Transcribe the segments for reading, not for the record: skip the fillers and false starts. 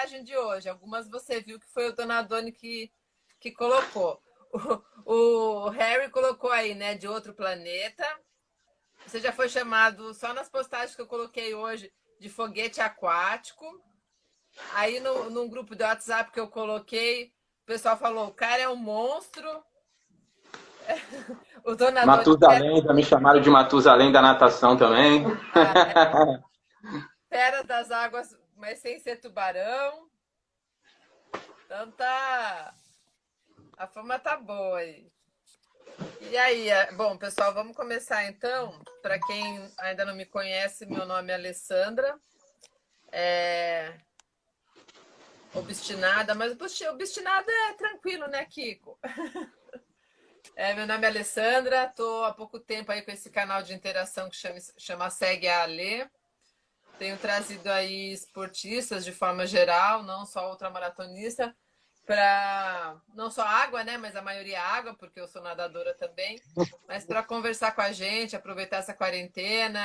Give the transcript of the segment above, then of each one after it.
postagem de hoje. Algumas você viu que foi o Donadoni que colocou. O Harry colocou aí, né, de outro planeta. Você já foi chamado, só nas postagens que eu coloquei hoje, de foguete aquático. Aí, num grupo de WhatsApp que eu coloquei, o pessoal falou, o cara é um monstro. O Donadoni... Matusalém, já me chamaram de Matusalém da natação também. Fera das águas, mas sem ser tubarão. Então tá... A fama tá boa aí. E aí, bom, pessoal, vamos começar então. Para quem ainda não me conhece, meu nome é Alessandra. Obstinada, mas obstinada é tranquilo, né, Kiko? Meu nome é Alessandra, estou há pouco tempo aí com esse canal de interação que chama Segue a Alê. Tenho trazido aí esportistas de forma geral, não só ultramaratonista, para não só água, né, mas a maioria água, porque eu sou nadadora também, mas para conversar com a gente, aproveitar essa quarentena,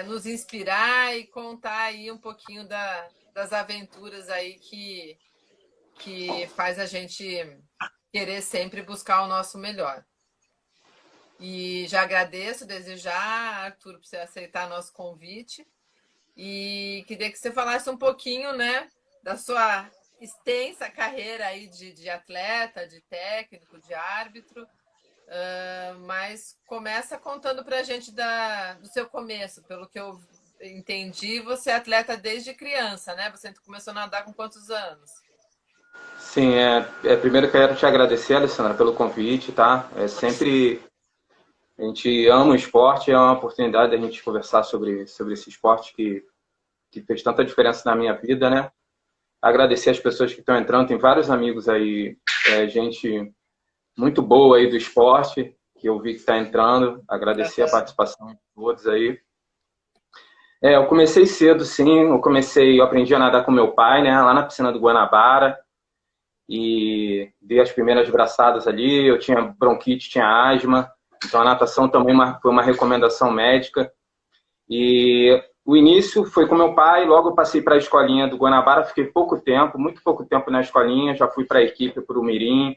nos inspirar e contar aí um pouquinho das aventuras aí que faz a gente querer sempre buscar o nosso melhor. E já agradeço, desejar, Arthur, por você aceitar nosso convite. E queria que você falasse um pouquinho, né, da sua extensa carreira aí de atleta, de técnico, de árbitro, mas começa contando para a gente do seu começo. Pelo que eu entendi, você é atleta desde criança, né? Você começou a nadar com quantos anos? Sim, primeiro quero te agradecer, Alessandra, pelo convite, tá? A gente ama o esporte, é uma oportunidade da gente conversar sobre esse esporte que fez tanta diferença na minha vida, né? Agradecer as pessoas que estão entrando, tem vários amigos aí, gente muito boa aí do esporte, que eu vi que está entrando, agradecer a participação de todos aí. Eu comecei cedo, sim, eu aprendi a nadar com meu pai, né, lá na piscina do Guanabara, e dei as primeiras braçadas ali, eu tinha bronquite, tinha asma, então a natação também foi uma recomendação médica. E o início foi com meu pai, logo eu passei para a escolinha do Guanabara, fiquei muito pouco tempo na escolinha, já fui para a equipe, para o Mirim,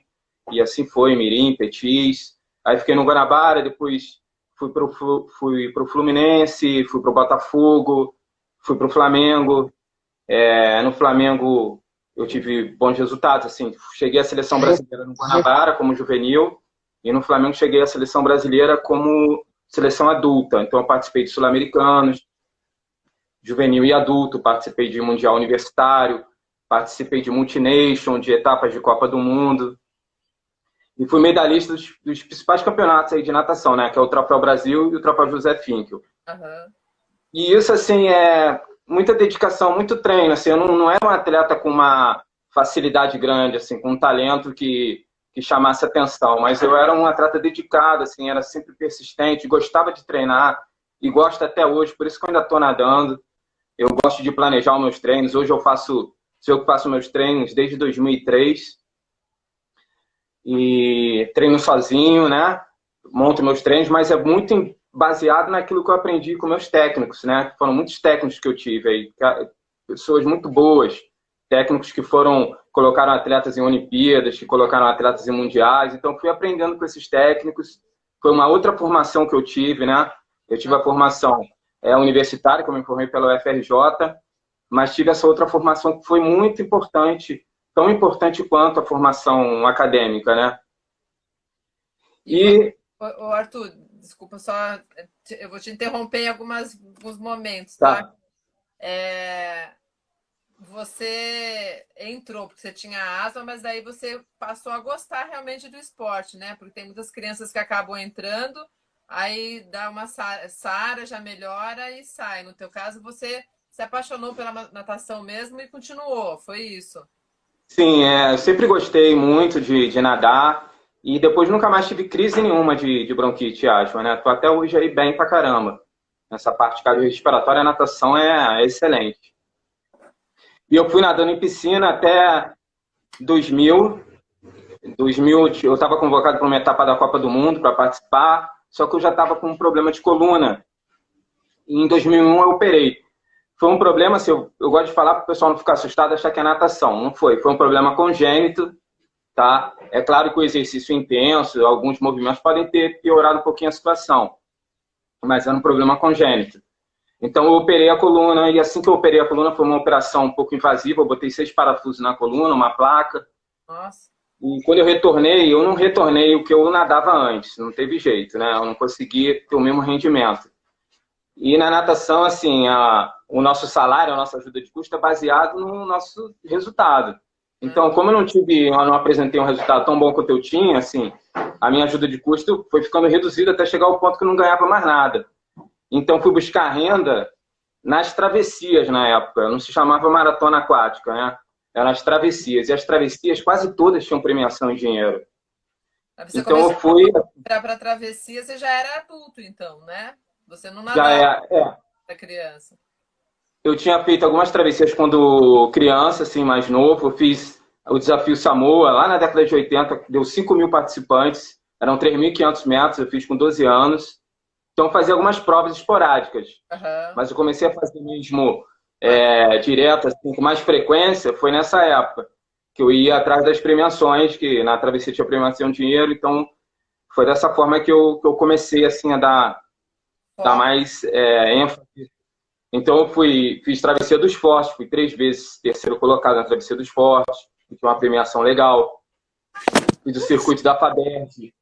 e assim foi, Mirim, Petis. Aí fiquei no Guanabara, depois fui para o Fluminense, fui para o Botafogo, fui para o Flamengo. No Flamengo eu tive bons resultados, assim, cheguei à seleção brasileira no Guanabara como juvenil, e no Flamengo cheguei à seleção brasileira como seleção adulta. Então eu participei de sul-americanos, juvenil e adulto, participei de mundial universitário, participei de multination, de etapas de Copa do Mundo, e fui medalhista dos principais campeonatos aí de natação, né, que é o Troféu Brasil e o Troféu José Finkel. Uhum. E isso, assim, é muita dedicação, muito treino, assim, eu não era um atleta com uma facilidade grande, assim, com um talento que chamasse atenção, mas eu era um atleta dedicado, assim, era sempre persistente, gostava de treinar e gosto até hoje, por isso que eu ainda estou nadando. Eu gosto de planejar os meus treinos, hoje sou eu que faço meus treinos desde 2003 e treino sozinho, né, monto meus treinos, mas é muito baseado naquilo que eu aprendi com meus técnicos, né, foram muitos técnicos que eu tive aí, pessoas muito boas, técnicos que colocaram atletas em Olimpíadas, que colocaram atletas em mundiais, então fui aprendendo com esses técnicos. Foi uma outra formação que eu tive, né? Eu tive a formação universitária, que eu me formei pela UFRJ, mas tive essa outra formação que foi muito importante, tão importante quanto a formação acadêmica, né? Ô Arthur, desculpa só, eu vou te interromper em alguns momentos, tá? Você entrou porque você tinha asma, mas daí você passou a gostar realmente do esporte, né? Porque tem muitas crianças que acabam entrando, aí dá uma sara, já melhora e sai. No teu caso, você se apaixonou pela natação mesmo e continuou, foi isso? Sim, eu sempre gostei muito de nadar e depois nunca mais tive crise nenhuma de bronquite e asma, né? Tô até hoje aí bem pra caramba. Nessa parte cardiorrespiratória, a natação é excelente. E eu fui nadando em piscina até 2000. 2000 eu estava convocado para uma etapa da Copa do Mundo para participar, só que eu já estava com um problema de coluna. E em 2001 eu operei. foi um problema, assim, eu gosto de falar para o pessoal não ficar assustado, achar que é natação. Não foi. Foi um problema congênito, tá? É claro que o exercício intenso, alguns movimentos podem ter piorado um pouquinho a situação, mas era um problema congênito. Então eu operei a coluna, e assim que eu operei a coluna foi uma operação um pouco invasiva, eu botei 6 parafusos na coluna, uma placa. Nossa. E quando eu retornei, eu não retornei o que eu nadava antes, não teve jeito, né? Eu não consegui ter o mesmo rendimento. E na natação, assim, o nosso salário, a nossa ajuda de custo é baseado no nosso resultado. Então, como eu não apresentei um resultado tão bom quanto eu tinha, assim, a minha ajuda de custo foi ficando reduzida até chegar ao ponto que eu não ganhava mais nada. Então, fui buscar renda nas travessias na época. Não se chamava maratona aquática, né? Eram as travessias. E as travessias, quase todas tinham premiação em dinheiro. Aí você Então, eu começou fui... para travessia, você já era adulto, então, né? Você não Já nadava é, para criança. eu tinha feito algumas travessias quando criança, assim, mais novo. Eu fiz o desafio Samoa, lá na década de 80, deu 5.000 participantes. Eram 3.500 metros, eu fiz com 12 anos. Então, eu fazia algumas provas esporádicas. Aham. Mas eu comecei a fazer mesmo direto, assim, com mais frequência, foi nessa época. Que eu ia atrás das premiações, que na travessia tinha premiação de dinheiro. Então, foi dessa forma que eu comecei, assim, a dar Foco. mais ênfase. Então, fiz Travessia dos Fortes, fui 3 vezes terceiro colocado na Travessia dos Fortes, que tinha uma premiação legal. Fiz o circuito da FABERT,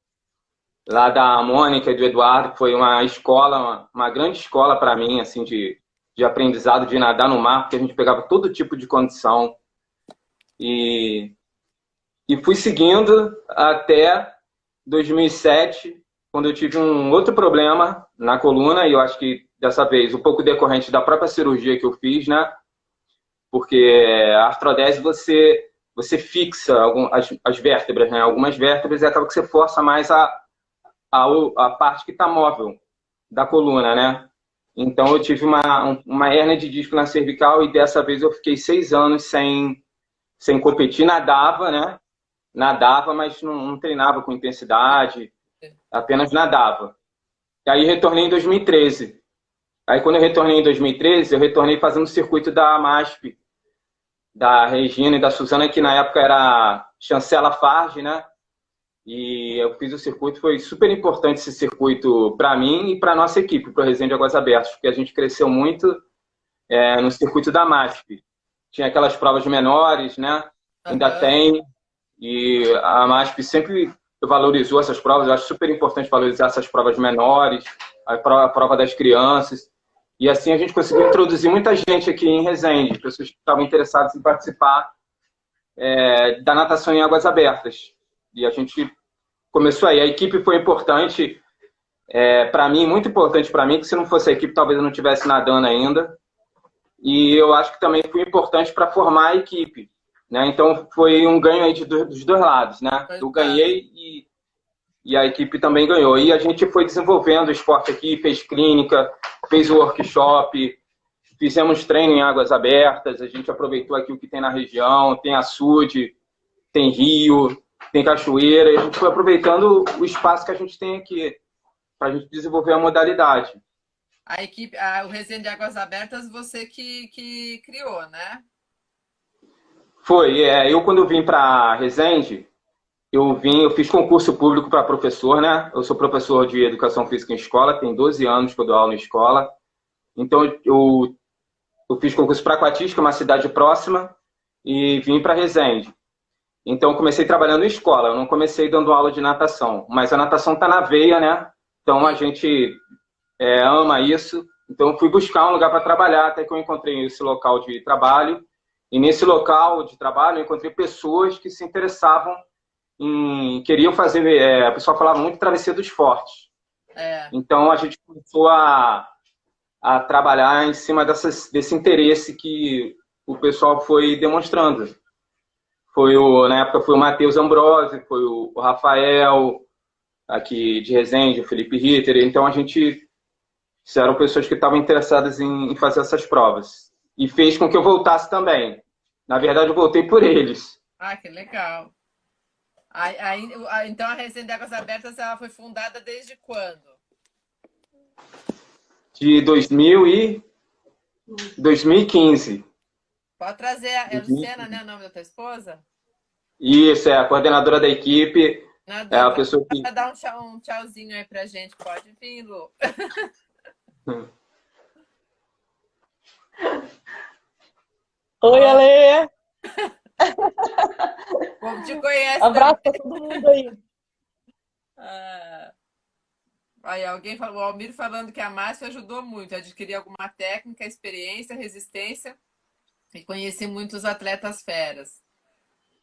lá da Mônica e do Eduardo, que foi uma escola, uma grande escola para mim, assim, de aprendizado de nadar no mar, porque a gente pegava todo tipo de condição. E, e fui seguindo até 2007, quando eu tive um outro problema na coluna, e eu acho que dessa vez um pouco decorrente da própria cirurgia que eu fiz, né? Porque a artrodese você fixa as vértebras, né? Algumas vértebras e acaba que você força mais a parte que está móvel da coluna, né? Então eu tive uma hérnia de disco na cervical e dessa vez eu fiquei 6 anos sem competir, nadava, né? Nadava, mas não treinava com intensidade, apenas nadava. E aí retornei em 2013. Aí quando eu retornei em 2013, eu retornei fazendo o circuito da MASP, da Regina e da Suzana, que na época era Chancela Farge, né? E eu fiz o circuito, foi super importante esse circuito para mim e para nossa equipe, para o Resende Águas Abertas, porque a gente cresceu muito no circuito da MASP. Tinha aquelas provas menores, né? Ainda Aham. tem, e a MASP sempre valorizou essas provas. Eu acho super importante valorizar essas provas menores, a prova das crianças. E assim a gente conseguiu introduzir muita gente aqui em Resende, pessoas que estavam interessadas em participar da natação em águas abertas. E a gente começou aí. A equipe foi importante para mim, muito importante para mim, que se não fosse a equipe talvez eu não estivesse nadando ainda. E eu acho que também foi importante para formar a equipe. Né? Então foi um ganho aí dos dois lados. Né? Eu Verdade. ganhei e a equipe também ganhou. E a gente foi desenvolvendo o esporte aqui, fez clínica, fez workshop, fizemos treino em águas abertas, a gente aproveitou aqui o que tem na região, tem açude, tem rio, tem cachoeira, e a gente foi aproveitando o espaço que a gente tem aqui para a gente desenvolver a modalidade. A equipe, o Resende de Águas Abertas, você que criou, né? Foi, eu quando vim para Resende, eu fiz concurso público para professor, né? Eu sou professor de educação física em escola, tem 12 anos que eu dou aula em escola. Então eu fiz concurso para Aquatística, uma cidade próxima, e vim para Resende. Então eu comecei trabalhando em escola, eu não comecei dando aula de natação, mas a natação está na veia, né? Então a Sim. gente ama isso. Então eu fui buscar um lugar para trabalhar, até que eu encontrei esse local de trabalho. E nesse local de trabalho eu encontrei pessoas que se interessavam queriam fazer. A pessoa falava muito de Travessia dos Fortes. É. Então a gente começou a trabalhar em cima desse interesse que o pessoal foi demonstrando. Na época foi o Matheus Ambrose, foi o Rafael, aqui de Resende, o Felipe Ritter. Então a gente eram pessoas que estavam interessadas em fazer essas provas. E fez com que eu voltasse também. Na verdade, eu voltei por eles. Ah, que legal. Então a Resende de Águas Abertas ela foi fundada desde quando? De 2000 e 2015. Pode trazer a Luciana, né? O nome da tua esposa? Isso, é a coordenadora da equipe, Na é a dúvida. pessoa que. Ela dá um tchauzinho aí pra gente. Pode vir, Lu. Oi, Ó, Ale! o povo te conhece também. Abraço pra todo mundo aí. Ah, aí alguém falou, o Almir falando que a Márcia ajudou muito a adquirir alguma técnica, experiência, resistência e conheci muitos atletas feras.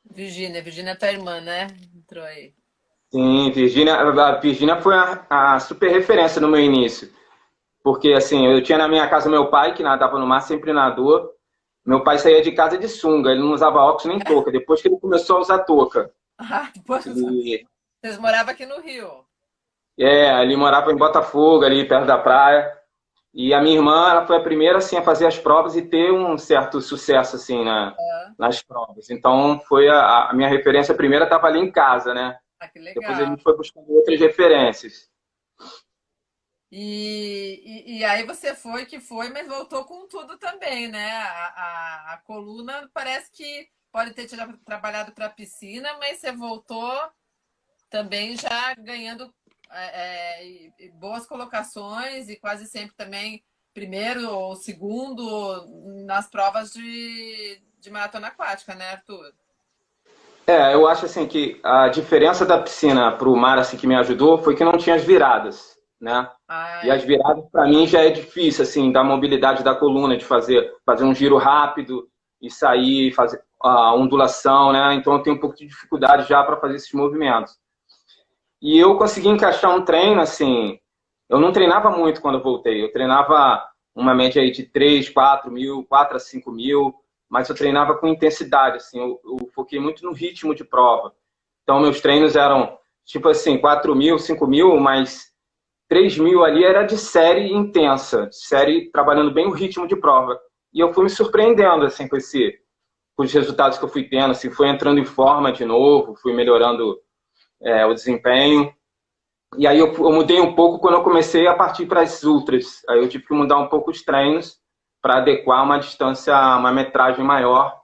Virgínia é tua irmã, né? Entrou aí. Sim, a Virgínia foi a super referência no meu início. Porque, assim, eu tinha na minha casa meu pai, que nadava no mar, sempre nadou. Meu pai saía de casa de sunga, ele não usava óculos nem touca. Depois que ele começou a usar touca. Ah, depois E, vocês moravam aqui no Rio. ele morava em Botafogo, ali perto da praia. E a minha irmã, ela foi a primeira, assim, a fazer as provas e ter um certo sucesso, assim, nas provas. Então, foi a minha referência primeira, estava ali em casa, né? Ah, que Depois a legal. gente foi buscando outras referências. E aí você foi que foi, mas voltou com tudo também, né? A coluna parece que pode ter trabalhado para a piscina, mas você voltou também já ganhando boas colocações e quase sempre também primeiro ou segundo nas provas de maratona aquática, né, Arthur? Eu acho assim que a diferença da piscina para o mar assim que me ajudou foi que não tinha as viradas, né? Ah, E as viradas para mim já é difícil assim, da mobilidade da coluna de fazer um giro rápido e sair, fazer a ondulação, né? Então eu tenho um pouco de dificuldade já para fazer esses movimentos. E eu consegui encaixar um treino assim, eu não treinava muito quando eu voltei, eu treinava uma média aí de 3, 4 mil, 4 a 5 mil, mas eu treinava com intensidade, assim, eu foquei muito no ritmo de prova. Então, meus treinos eram, tipo assim, 4 mil, 5 mil, mas 3 mil ali era de série intensa, série trabalhando bem o ritmo de prova. E eu fui me surpreendendo, assim, com os resultados que eu fui tendo, assim, fui entrando em forma de novo, fui melhorando o desempenho. E aí eu mudei um pouco quando eu comecei a partir para as ultras. Aí eu tive que mudar um pouco os treinos para adequar uma distância, uma metragem maior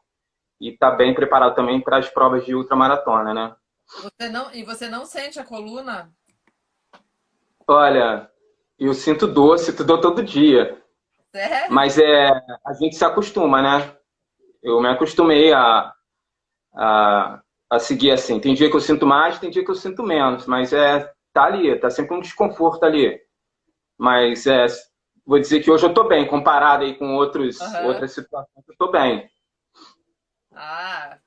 e estar bem preparado também para as provas de ultramaratona, né? Você não sente a coluna? Olha, eu sinto dor todo dia, Sério? mas a gente se acostuma, né? Eu me acostumei a, a seguir assim. Tem dia que eu sinto mais, tem dia que eu sinto menos, mas tá ali, tá sempre um desconforto ali. Mas vou dizer que hoje eu estou bem, comparado aí com Aham. outras situações, eu estou bem. Ah,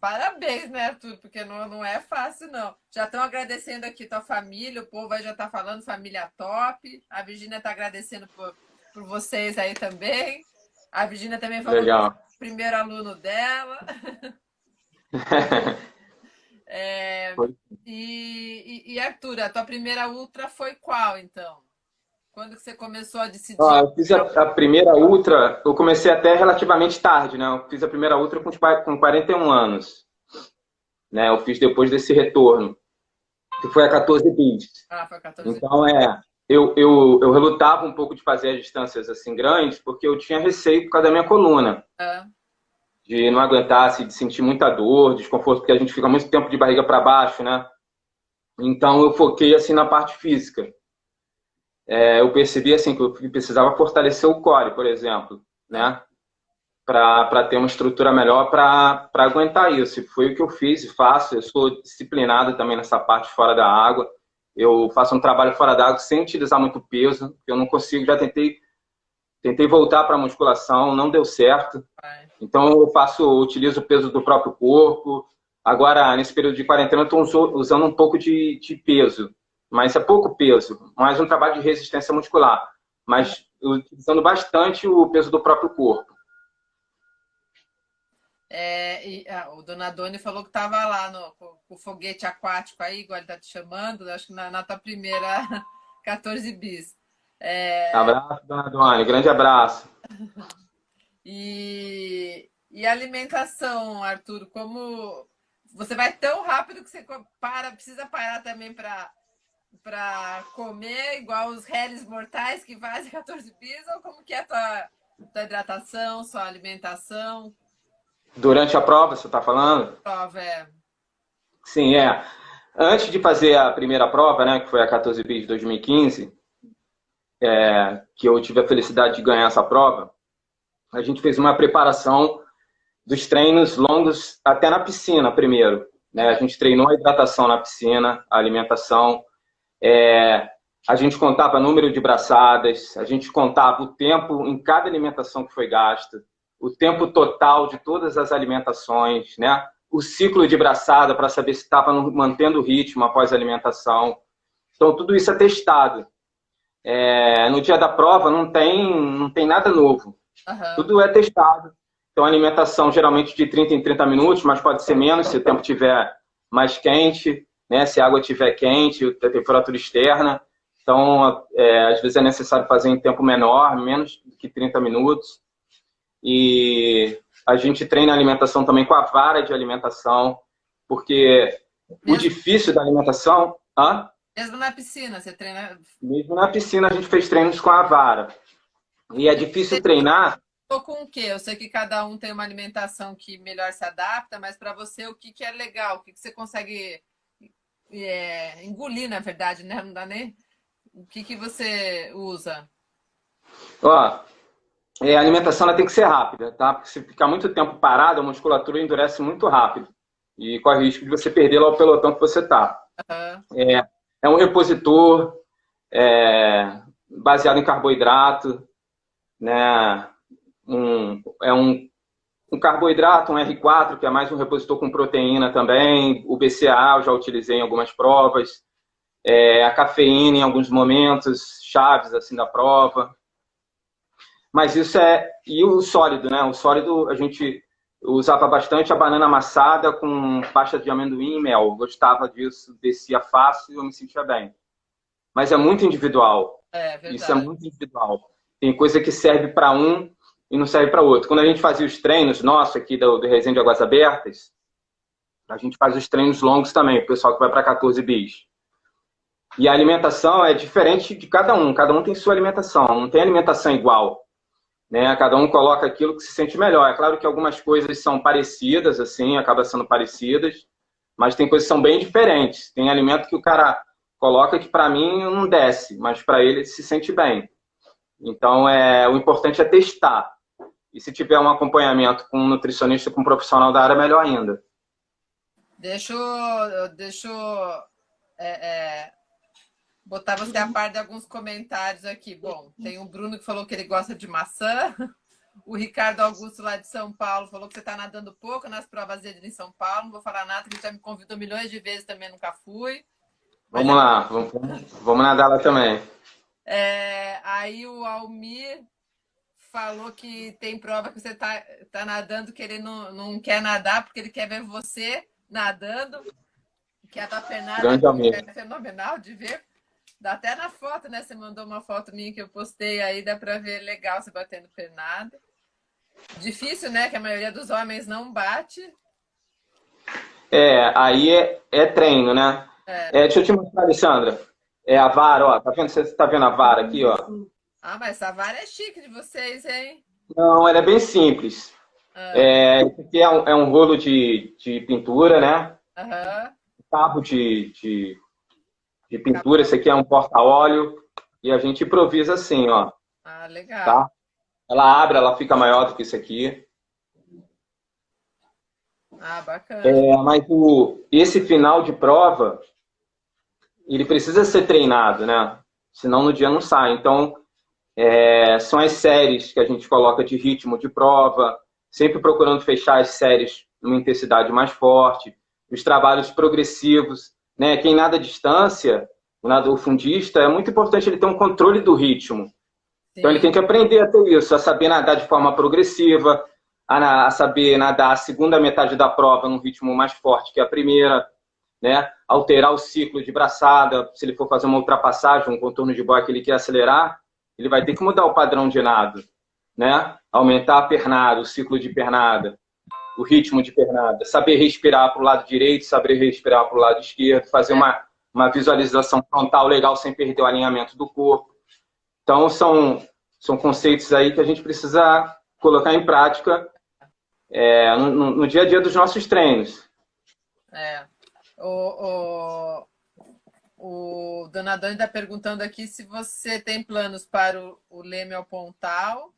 parabéns, né, Arthur? Porque não é fácil, não. Já estão agradecendo aqui tua família, o povo aí já está falando família top. A Virgínia está agradecendo por vocês aí também. A Virgínia também falou que é Legal. o primeiro aluno dela. É, Arthur, a tua primeira ultra foi qual, então? Quando que você começou a decidir? Eu fiz a primeira ultra, eu comecei até relativamente tarde, né? Eu fiz a primeira ultra com 41 anos, né? Eu fiz depois desse retorno, que foi a 14 bis. Ah, foi 14. Então, eu relutava um pouco de fazer as distâncias assim grandes, porque eu tinha receio por causa da minha coluna, Ah, de não aguentar, assim, de sentir muita dor, desconforto, porque a gente fica muito tempo de barriga para baixo, né? Então, eu foquei assim na parte física. Eu percebi assim que eu precisava fortalecer o core, por exemplo, ah. né? Para ter uma estrutura melhor para aguentar isso. E foi o que eu fiz e faço. Eu sou disciplinado também nessa parte fora da água. Eu faço um trabalho fora da água sem utilizar muito peso. Eu não consigo, já tentei voltar para a musculação, não deu certo. Vai. Então utilizo o peso do próprio corpo. Agora, nesse período de quarentena, eu estou usando um pouco de peso, mas é pouco peso, mais um trabalho de resistência muscular, mas utilizando bastante o peso do próprio corpo. O Donadoni falou que estava lá com o foguete aquático aí, igual ele está te chamando, acho que na tua primeira 14 bis. É, Abraço, dona Dona, grande abraço. e alimentação, Arthur, como você vai tão rápido que você precisa parar também para comer, igual os réis mortais que fazem 14 bis, ou como que é a tua da hidratação, sua alimentação? Durante a prova, você está falando? Prova, Sim, é. Antes de fazer a primeira prova, né, que foi a 14 bis de 2015, que eu tive a felicidade de ganhar essa prova, a gente fez uma preparação dos treinos longos até na piscina primeiro, né? A gente treinou a hidratação na piscina, a alimentação, a gente contava número de braçadas, a gente contava o tempo em cada alimentação que foi gasta, o tempo total de todas as alimentações, né? O ciclo de braçada para saber se estava mantendo o ritmo após a alimentação. Então, tudo isso é testado. No dia da prova não tem nada novo. Uhum. Tudo é testado. Então, a alimentação geralmente de 30 em 30 minutos, mas pode ser menos se o tempo estiver mais quente, né? Se a água estiver quente, a temperatura externa. Então, às vezes é necessário fazer em tempo menor, menos que 30 minutos. E a gente treina a alimentação também com a vara de alimentação, porque o difícil da alimentação... Mesmo na piscina, você treina... Mesmo na piscina a gente fez treinos com a vara. E é difícil treinar... Com o quê? Eu sei que cada um tem uma alimentação que melhor se adapta, mas para você o que é legal? O que você consegue engolir, na verdade, né? Não dá nem... O que você usa? A alimentação ela tem que ser rápida, tá? Porque se ficar muito tempo parado, a musculatura endurece muito rápido. E corre risco de você perder lá o pelotão que você está. Uhum. É um repositor baseado em carboidrato, né? Um carboidrato, um R4, que é mais um repositor com proteína também. O BCAA eu já utilizei em algumas provas. A cafeína em alguns momentos chaves assim da prova. Mas isso e o sólido, né? O sólido a gente usava bastante a banana amassada com pasta de amendoim e mel. Eu gostava disso, descia fácil e eu me sentia bem. Mas é muito individual. Verdade. Isso é muito individual. Tem coisa que serve para um e não serve para outro. Quando a gente fazia os treinos nossos aqui do Resenha de Águas Abertas, a gente faz os treinos longos também, o pessoal que vai para 14 bis. E a alimentação é diferente de cada um tem sua alimentação, não tem alimentação igual, né? Cada um coloca aquilo que se sente melhor. É claro que algumas coisas são parecidas, assim, acabam sendo parecidas, mas tem coisas que são bem diferentes. Tem alimento que o cara coloca que para mim não desce, mas para ele se sente bem. Então, o importante é testar. E se tiver um acompanhamento com um nutricionista, com um profissional da área, melhor ainda. Deixa eu botar você a par de alguns comentários aqui. Bom, tem o Bruno que falou que ele gosta de maçã. O Ricardo Augusto, lá de São Paulo, falou que você está nadando pouco nas provas dele em São Paulo. Não vou falar nada, que ele já me convidou milhões de vezes, também nunca fui. Vamos lá, vamos nadar lá também. Aí o Almir falou que tem prova que você tá nadando, que ele não quer nadar, porque ele quer ver você nadando. Que a tua pernada é fenomenal de ver. Dá até na foto, né? Você mandou uma foto minha que eu postei aí, dá pra ver legal você batendo pernada. Difícil, né? Que a maioria dos homens não bate. Aí é treino, né? Deixa eu te mostrar, Alessandra. A vara, ó. Tá vendo? Você tá vendo a vara aqui, ó? Mas essa vara é chique de vocês, hein? Não, ela é bem simples. Esse aqui é um rolo de pintura, né? Carro de pintura, esse aqui é um porta-óleo e a gente improvisa assim, ó. Legal. Tá? Ela abre, ela fica maior do que isso aqui. Bacana. Mas esse final de prova, ele precisa ser treinado, né? Senão no dia não sai. Então, são as séries que a gente coloca de ritmo de prova, sempre procurando fechar as séries numa intensidade mais forte, os trabalhos progressivos, né? Quem nada à distância, o fundista, é muito importante ele ter um controle do ritmo. Sim. Então ele tem que aprender a ter isso, a saber nadar de forma progressiva, a saber nadar a segunda metade da prova num ritmo mais forte que a primeira, né? Alterar o ciclo de braçada, se ele for fazer uma ultrapassagem, um contorno de boia que ele quer acelerar, ele vai ter que mudar o padrão de nado, né? Aumentar a pernada, o ciclo de pernada, o ritmo de pernada, saber respirar para o lado direito, saber respirar para o lado esquerdo, fazer uma visualização frontal legal sem perder o alinhamento do corpo. Então, são são conceitos aí que a gente precisa colocar em prática no dia a dia dos nossos treinos. É. O Dona Dani está perguntando aqui se você tem planos para o Leme ao Pontal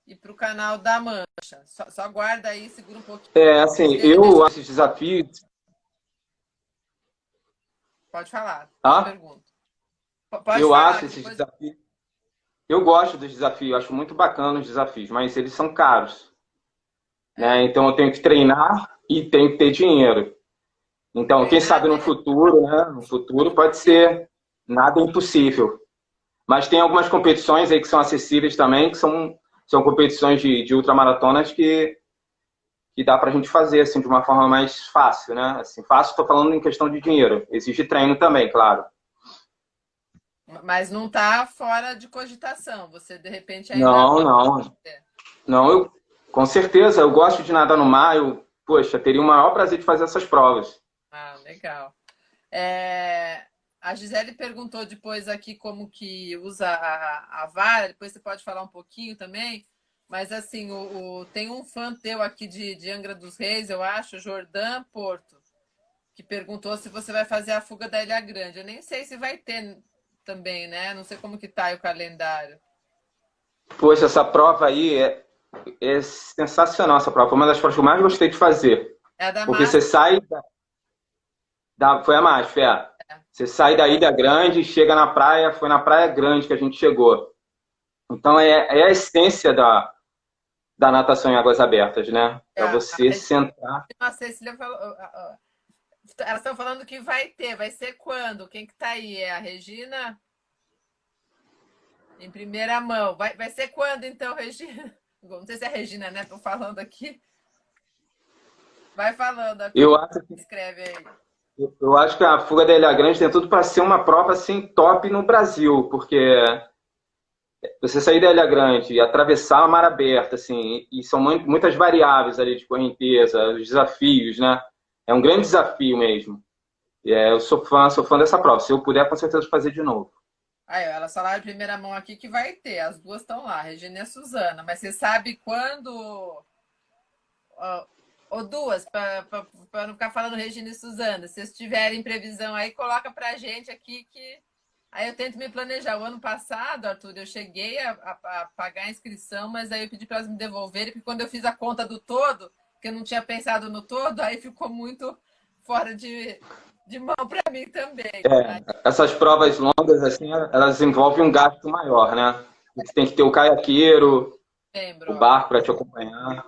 e para o canal da Mancha. Só guarda aí, segura um pouquinho. Assim, eu acho esses desafios... Pode falar, pergunta. Pode falar, acho esses desafios... Eu gosto dos desafios, acho muito bacana os desafios, mas eles são caros. Né? Então eu tenho que treinar e tenho que ter dinheiro. Então, quem sabe no futuro, né? No futuro pode ser nada impossível. Mas tem algumas competições aí que são acessíveis também, que são competições de ultramaratonas que dá pra gente fazer assim, de uma forma mais fácil, né? Assim, fácil, estou falando em questão de dinheiro. Exige treino também, claro. Mas não está fora de cogitação. Você, de repente, ainda... Não, com certeza. Eu gosto de nadar no mar. Poxa, teria o maior prazer de fazer essas provas. Ah, legal. A Gisele perguntou depois aqui como que usa a vara. Depois você pode falar um pouquinho também. Mas, assim, tem um fã teu aqui de Angra dos Reis, eu acho, Jordan Porto, que perguntou se você vai fazer a fuga da Ilha Grande. Eu nem sei se vai ter também, né? Não sei como que tá aí o calendário. Poxa, essa prova aí é sensacional, essa prova. Foi uma das provas que eu mais gostei de fazer. É a da Porque você sai... Foi a MASF, Você sai da Ilha Grande, chega na praia, foi na Praia Grande que a gente chegou. Então é a essência da natação em águas abertas, né? Para você sentar... A Cecília falou... Elas estão falando que vai ser quando? Quem que tá aí? É a Regina? Em primeira mão. Vai ser quando, então, Regina? Não sei se é a Regina, né? Estou falando aqui. Vai falando. Escreve aí. Eu acho que a fuga da Ilha Grande tem tudo para ser uma prova assim, top no Brasil, porque você sair da Ilha Grande e atravessar a mar aberta, assim, e são muitas variáveis ali de correnteza, os desafios, né? É um grande desafio mesmo. Eu sou fã dessa prova. Se eu puder, com certeza fazer de novo. Aí, elas falaram em primeira mão aqui que vai ter. As duas estão lá, Regina e a Suzana. Mas você sabe quando... Ou duas, para não ficar falando Regina e Suzana. Se vocês tiverem previsão aí, coloca pra gente aqui que... Aí eu tento me planejar. O ano passado, Arthur, eu cheguei a pagar a inscrição, mas aí eu pedi para elas me devolverem, porque quando eu fiz a conta do todo, que eu não tinha pensado no todo, aí ficou muito fora de mão para mim também. Essas provas longas, assim, elas envolvem um gasto maior, né? Você tem que ter o caiaqueiro, o barco para te acompanhar.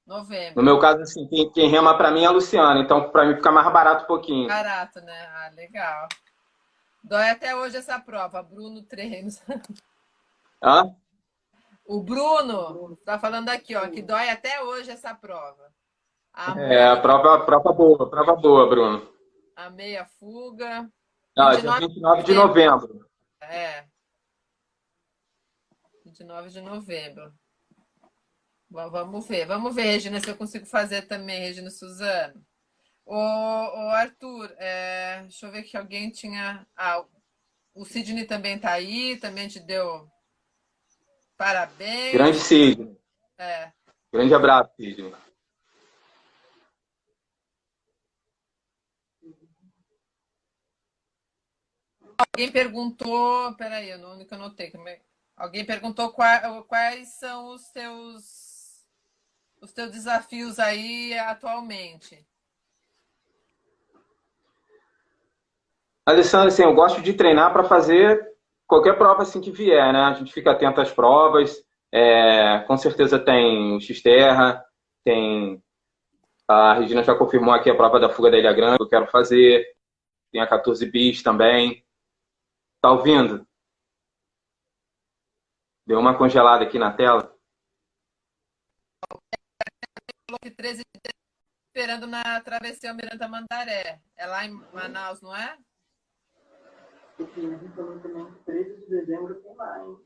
Novembro. No meu caso, assim, quem rema para mim é a Luciana, então para mim fica mais barato um pouquinho. Barato, né? Ah, legal. Dói até hoje essa prova, Bruno Treinos. Hã? O Bruno está falando aqui, ó, que dói até hoje essa prova. Prova boa, Bruno. A meia fuga. Dia 29 de novembro. 29 de novembro. Vamos ver, Regina, se eu consigo fazer também, Regina e Suzano. O Arthur, deixa eu ver que alguém tinha... o Sidney também está aí, também te deu parabéns. Grande Sidney. Grande abraço, Sidney. Alguém perguntou... Peraí, eu não anotei. Alguém perguntou quais são os teus desafios aí atualmente. Alessandra, assim, eu gosto de treinar para fazer qualquer prova assim que vier, né? A gente fica atento às provas. Com certeza tem o X-Terra, a Regina já confirmou aqui a prova da fuga da Ilha Grande, que eu quero fazer. Tem a 14 bis também. Tá ouvindo? Deu uma congelada aqui na tela. Falou que 13 de esperando na travessia Almirante Tamandaré. É lá em Manaus, não é? Também 13 de dezembro tem lá, hein?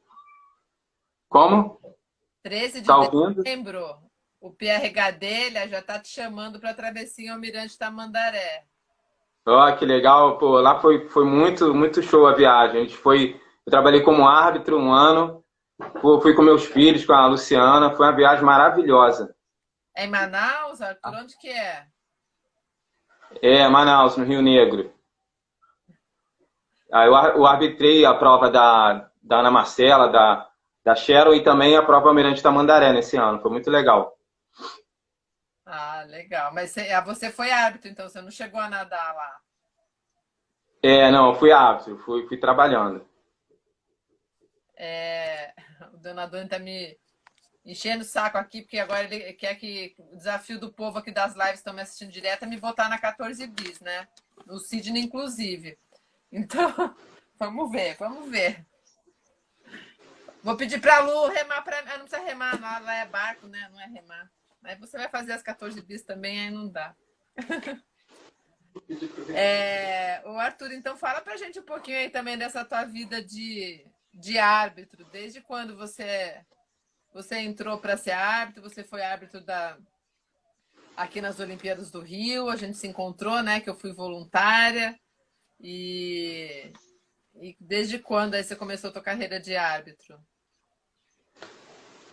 Como? 13 de tá dezembro, o PRH dele já tá te chamando para a travessia Almirante Tamandaré. Que legal. Pô, lá foi muito show a viagem. Eu trabalhei como árbitro um ano, Fui com meus filhos, com a Luciana. Foi uma viagem maravilhosa. É em Manaus, Arthur? Onde que é? É, Manaus, no Rio Negro. Aí eu arbitrei a prova da Ana Marcela, da Cheryl e também a prova Almirante Tamandaré nesse ano. Foi muito legal. Ah, legal. Mas você foi árbitro, então você não chegou a nadar lá. Não, fui árbitro, fui trabalhando. O Dona Dona tá me enchendo o saco aqui, porque agora ele quer que o desafio do povo aqui das lives que estão me assistindo direto é me botar na 14 bis, né? No Sidney, inclusive. Então, vamos ver, vamos ver. Vou pedir pra Lu remar pra mim. Não precisa remar, lá é barco, né? Não é remar. Aí você vai fazer as 14 bis também, aí não dá. O Arthur, então fala pra gente um pouquinho aí também dessa tua vida de árbitro. Desde quando você entrou para ser árbitro? Você foi árbitro aqui nas Olimpíadas do Rio, a gente se encontrou, né? Que eu fui voluntária. E desde quando aí você começou a tua carreira de árbitro?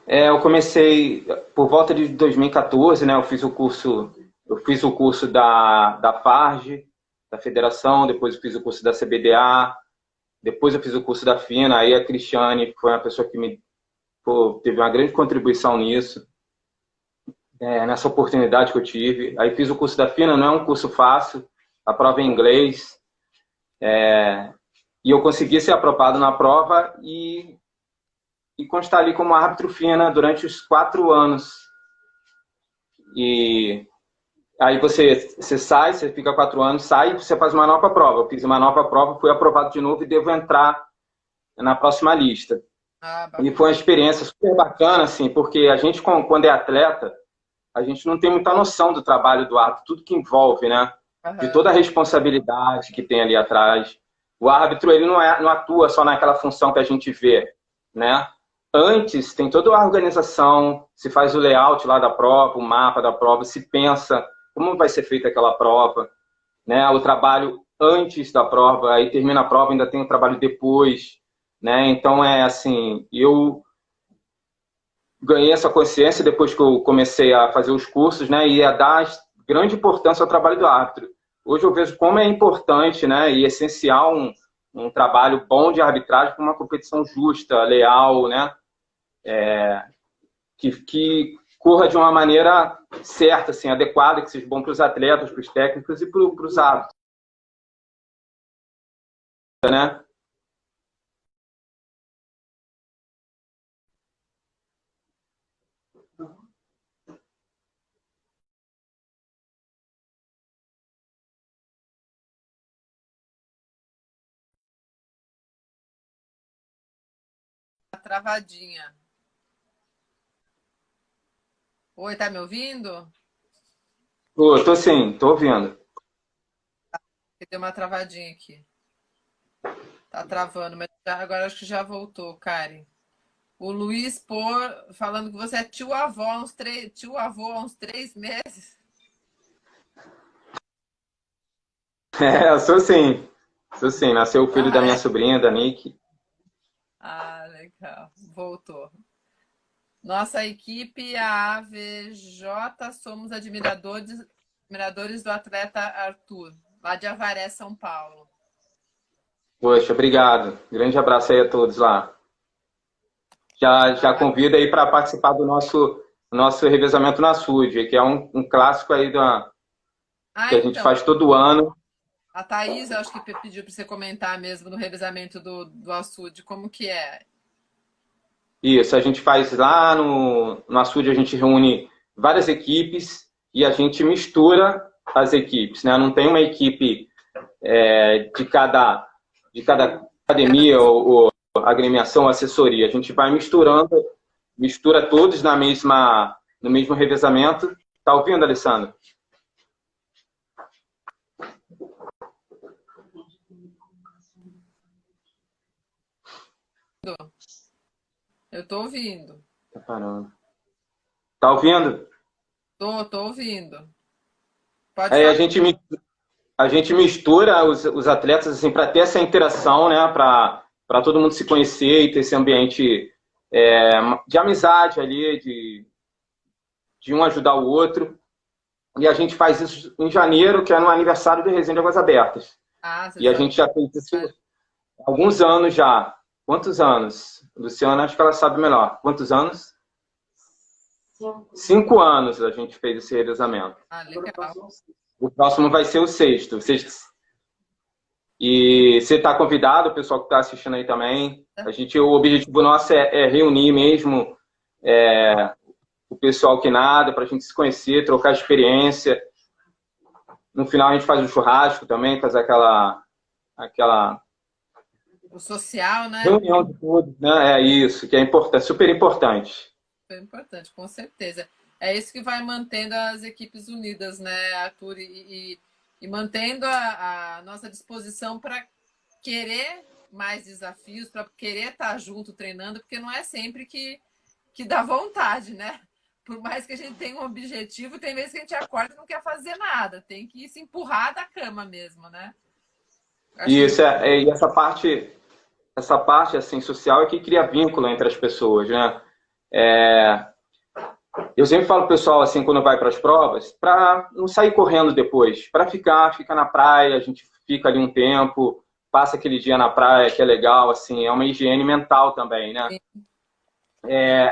Eu comecei por volta de 2014, né? Eu fiz o curso da FARJ, da Federação, depois eu fiz o curso da CBDA, depois eu fiz o curso da FINA. Aí a Cristiane foi uma pessoa que teve uma grande contribuição nisso, nessa oportunidade que eu tive. Aí fiz o curso da FINA, não é um curso fácil, a prova é em inglês, e eu consegui ser aprovado na prova e constar ali como árbitro FINA durante os 4 anos. E aí você sai, você fica 4 anos, sai e você faz uma nova prova. Eu fiz uma nova prova, fui aprovado de novo e devo entrar na próxima lista. E foi uma experiência super bacana, assim, porque a gente, quando é atleta, a gente não tem muita noção do trabalho do árbitro, tudo que envolve, né? De toda a responsabilidade que tem ali atrás. O árbitro, ele não atua só naquela função que a gente vê, né? Antes, tem toda a organização, se faz o layout lá da prova, o mapa da prova, se pensa como vai ser feita aquela prova, né? O trabalho antes da prova, aí termina a prova, ainda tem o trabalho depois, né? Então, assim, eu ganhei essa consciência depois que eu comecei a fazer os cursos, né? E a dar grande importância ao trabalho do árbitro. Hoje eu vejo como é importante, né? E essencial um trabalho bom de arbitragem para uma competição justa, leal, né? Que corra de uma maneira certa, assim, adequada, que seja bom para os atletas, para os técnicos e para os árbitros, né? Travadinha. Oi, tá me ouvindo? Tô sim, tô ouvindo. Deu uma travadinha aqui. Tá travando, mas agora acho que já voltou, Karen. O Luiz falando que você é tio-avô há uns 3 meses. Sou sim. Sou sim. Nasceu o filho da minha sobrinha, da Nick. Ah, legal. Voltou. Nossa equipe, a AVJ, somos admiradores do atleta Arthur, lá de Avaré, São Paulo. Poxa, obrigado. Grande abraço aí a todos lá. Já convido aí para participar do nosso revezamento na SUD, que é um clássico aí que a gente faz todo ano. A Thaís, eu acho que pediu para você comentar mesmo no revezamento do açude, como que é? Isso, a gente faz lá no açude, a gente reúne várias equipes e a gente mistura as equipes, né? Não tem uma equipe de cada academia ou agremiação, assessoria. A gente vai mistura todos no mesmo revezamento. Tá ouvindo, Alessandro? Eu tô ouvindo. Tá parando. Tá ouvindo? Tô ouvindo. Pode Aí falar. a gente mistura os atletas assim, para ter essa interação, né? Para todo mundo se conhecer e ter esse ambiente de amizade ali, de um ajudar o outro. E a gente faz isso em janeiro, que é no aniversário do Resenha de Águas Abertas. Ah, você E a sabe. gente já fez isso há alguns anos já. Quantos anos? Luciana, acho que ela sabe melhor. Quantos anos? 5 anos a gente fez esse revezamento. Ah, Agora legal. passou uns O próximo vai ser o sexto. E você está convidado, o pessoal que está assistindo aí também. O objetivo nosso é reunir mesmo o pessoal que nada, para a gente se conhecer, trocar experiência. No final a gente faz um churrasco também, faz aquela O social, né? reunião de tudo, né? É isso, que é importante, super importante. É importante, com certeza. É isso que vai mantendo as equipes unidas, né, Arthur? E mantendo a nossa disposição para querer mais desafios, para querer estar junto treinando, porque não é sempre que dá vontade, né? Por mais que a gente tenha um objetivo, tem vezes que a gente acorda e não quer fazer nada, tem que se empurrar da cama mesmo, né? Acho E que isso e essa parte assim social é que cria vínculo entre as pessoas, né? Eu sempre falo pro pessoal assim quando vai para as provas, para não sair correndo depois, para fica na praia, a gente fica ali um tempo, passa aquele dia na praia que é legal, assim, é uma higiene mental também, né?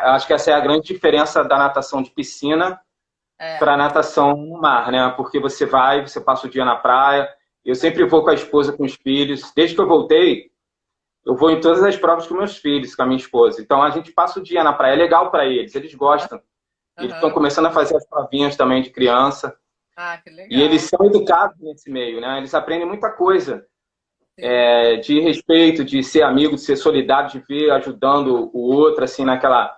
Acho que essa é a grande diferença da natação de piscina para natação no mar, né? Porque você passa o dia na praia. Eu sempre vou com a esposa, com os filhos. Desde que eu voltei, eu vou em todas as provas com meus filhos, com a minha esposa. Então a gente passa o dia na praia. É legal para eles gostam. Eles estão começando a fazer as provinhas também de criança. Ah, que E eles legal. são educados nesse meio, né? Eles aprendem muita coisa Sim. de respeito, de ser amigo, de ser solidário, de ver ajudando o outro, assim, naquela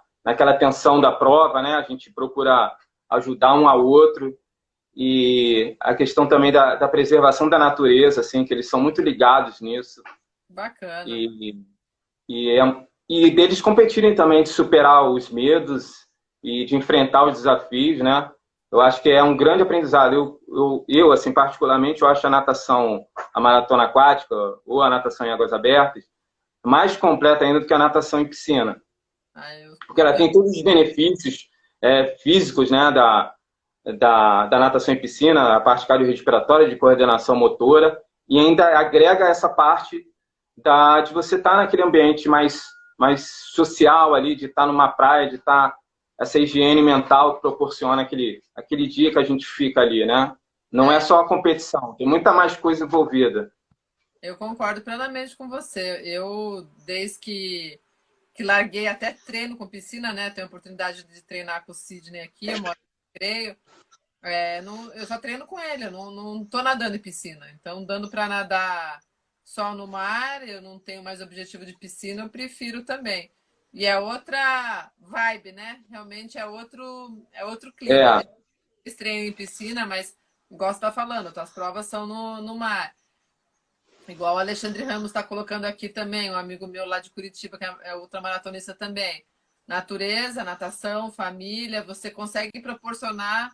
tensão da prova, né? A gente procura ajudar um ao outro. E a questão também da preservação da natureza, assim, que eles são muito ligados nisso. Bacana. E, e deles competirem também, de superar os medos e de enfrentar os desafios, né? Eu acho que é um grande aprendizado. Assim, particularmente, eu acho a natação, a maratona aquática ou a natação em águas abertas, mais completa ainda do que a natação em piscina. Ah, eu Porque ela tem todos os benefícios físicos, né, da natação em piscina, a parte cardiorrespiratória, de coordenação motora, e ainda agrega essa parte de você estar naquele ambiente mais social ali, de estar numa praia, de estar essa higiene mental que proporciona aquele dia que a gente fica ali, né? Não é só a competição, tem muita mais coisa envolvida. Eu concordo plenamente com você. Eu, desde que larguei até treino com piscina, né? Tenho a oportunidade de treinar com o Sidney aqui, eu moro em Creio. Eu só treino com ele, eu não tô nadando em piscina. Então, dando para nadar só no mar, eu não tenho mais objetivo de piscina, eu prefiro também. E é outra vibe, né? Realmente é outro clima, né? É, Eles treinam em piscina, mas igual você tá falando, tuas provas são no mar. Igual o Alexandre Ramos está colocando aqui também, um amigo meu lá de Curitiba, que é ultramaratonista também. Natureza, natação, família, você consegue proporcionar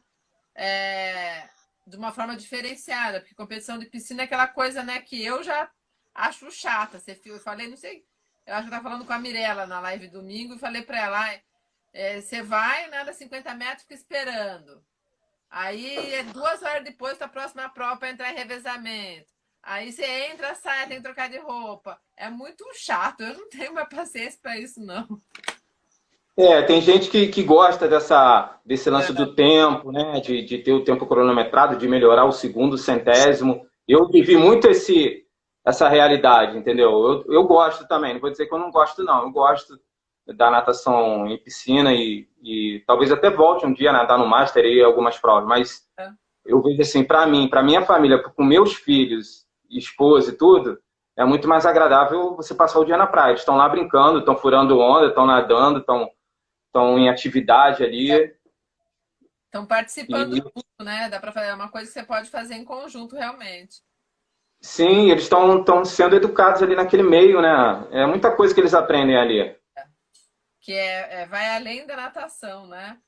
é, de uma forma diferenciada, porque competição de piscina é aquela coisa, né, que eu já acho chata. Eu falei, não sei, eu acho que eu estava falando com a Mirella na live domingo e falei para ela, você vai, nada 50 metros, fica esperando. Aí, 2 horas depois, tá próxima à prova para entrar em revezamento. Aí você entra, sai, tem que trocar de roupa. É muito chato, eu não tenho mais paciência para isso, não. tem gente que gosta desse lance do tempo, né? De ter o tempo cronometrado, de melhorar o segundo, o centésimo. Eu vivi muito essa realidade, entendeu? Eu gosto também, não vou dizer que eu não gosto, não. Eu gosto da natação em piscina e talvez até volte um dia a nadar no Master e algumas provas, mas É. eu vejo assim, para mim, para minha família, com meus filhos, esposa e tudo, é muito mais agradável você passar o dia na praia. Eles estão lá brincando, estão furando onda, estão nadando, estão em atividade ali. Estão participando E junto, né? Dá para fazer, é uma coisa que você pode fazer em conjunto, realmente. sim, eles estão sendo educados ali naquele meio, né? É muita coisa que eles aprendem ali. Que vai além da natação, né?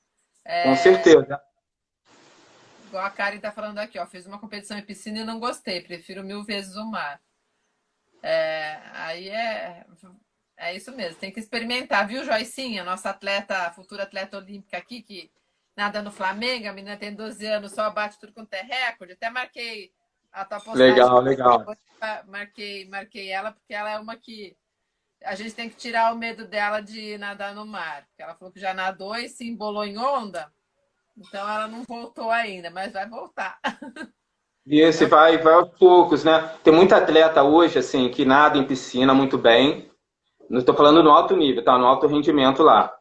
Com certeza. Igual a Karen tá falando aqui, ó, fiz uma competição em piscina e não gostei, prefiro 1000 vezes o mar. Aí É isso mesmo, tem que experimentar, viu, Joicinha? Nossa atleta, futura atleta olímpica aqui, que nada no Flamengo, a menina tem 12 anos, só bate tudo quanto é recorde. Até marquei a tua postagem, Legal, legal. marquei ela, porque ela é uma que a gente tem que tirar o medo dela de nadar no mar. Porque ela falou que já nadou e se embolou em onda, então ela não voltou ainda, mas vai voltar. Isso, e vai aos poucos, né? Tem muita atleta hoje, assim, que nada em piscina muito bem. Não estou falando no alto nível, tá? No alto rendimento lá.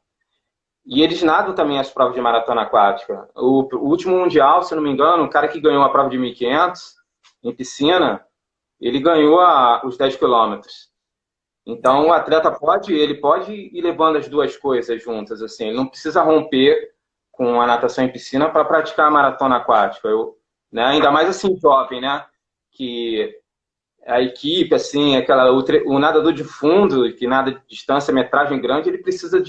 E eles nadam também as provas de maratona aquática. O último mundial, se não me engano, o cara que ganhou a prova de 1.500 em piscina, ele ganhou os 10 quilômetros. Então, o atleta ele pode ir levando as duas coisas juntas, assim. Ele não precisa romper com a natação em piscina para praticar a maratona aquática. Né? Ainda mais assim, jovem, né? Que a equipe, assim, o nadador de fundo, que nada de distância, metragem grande, ele precisa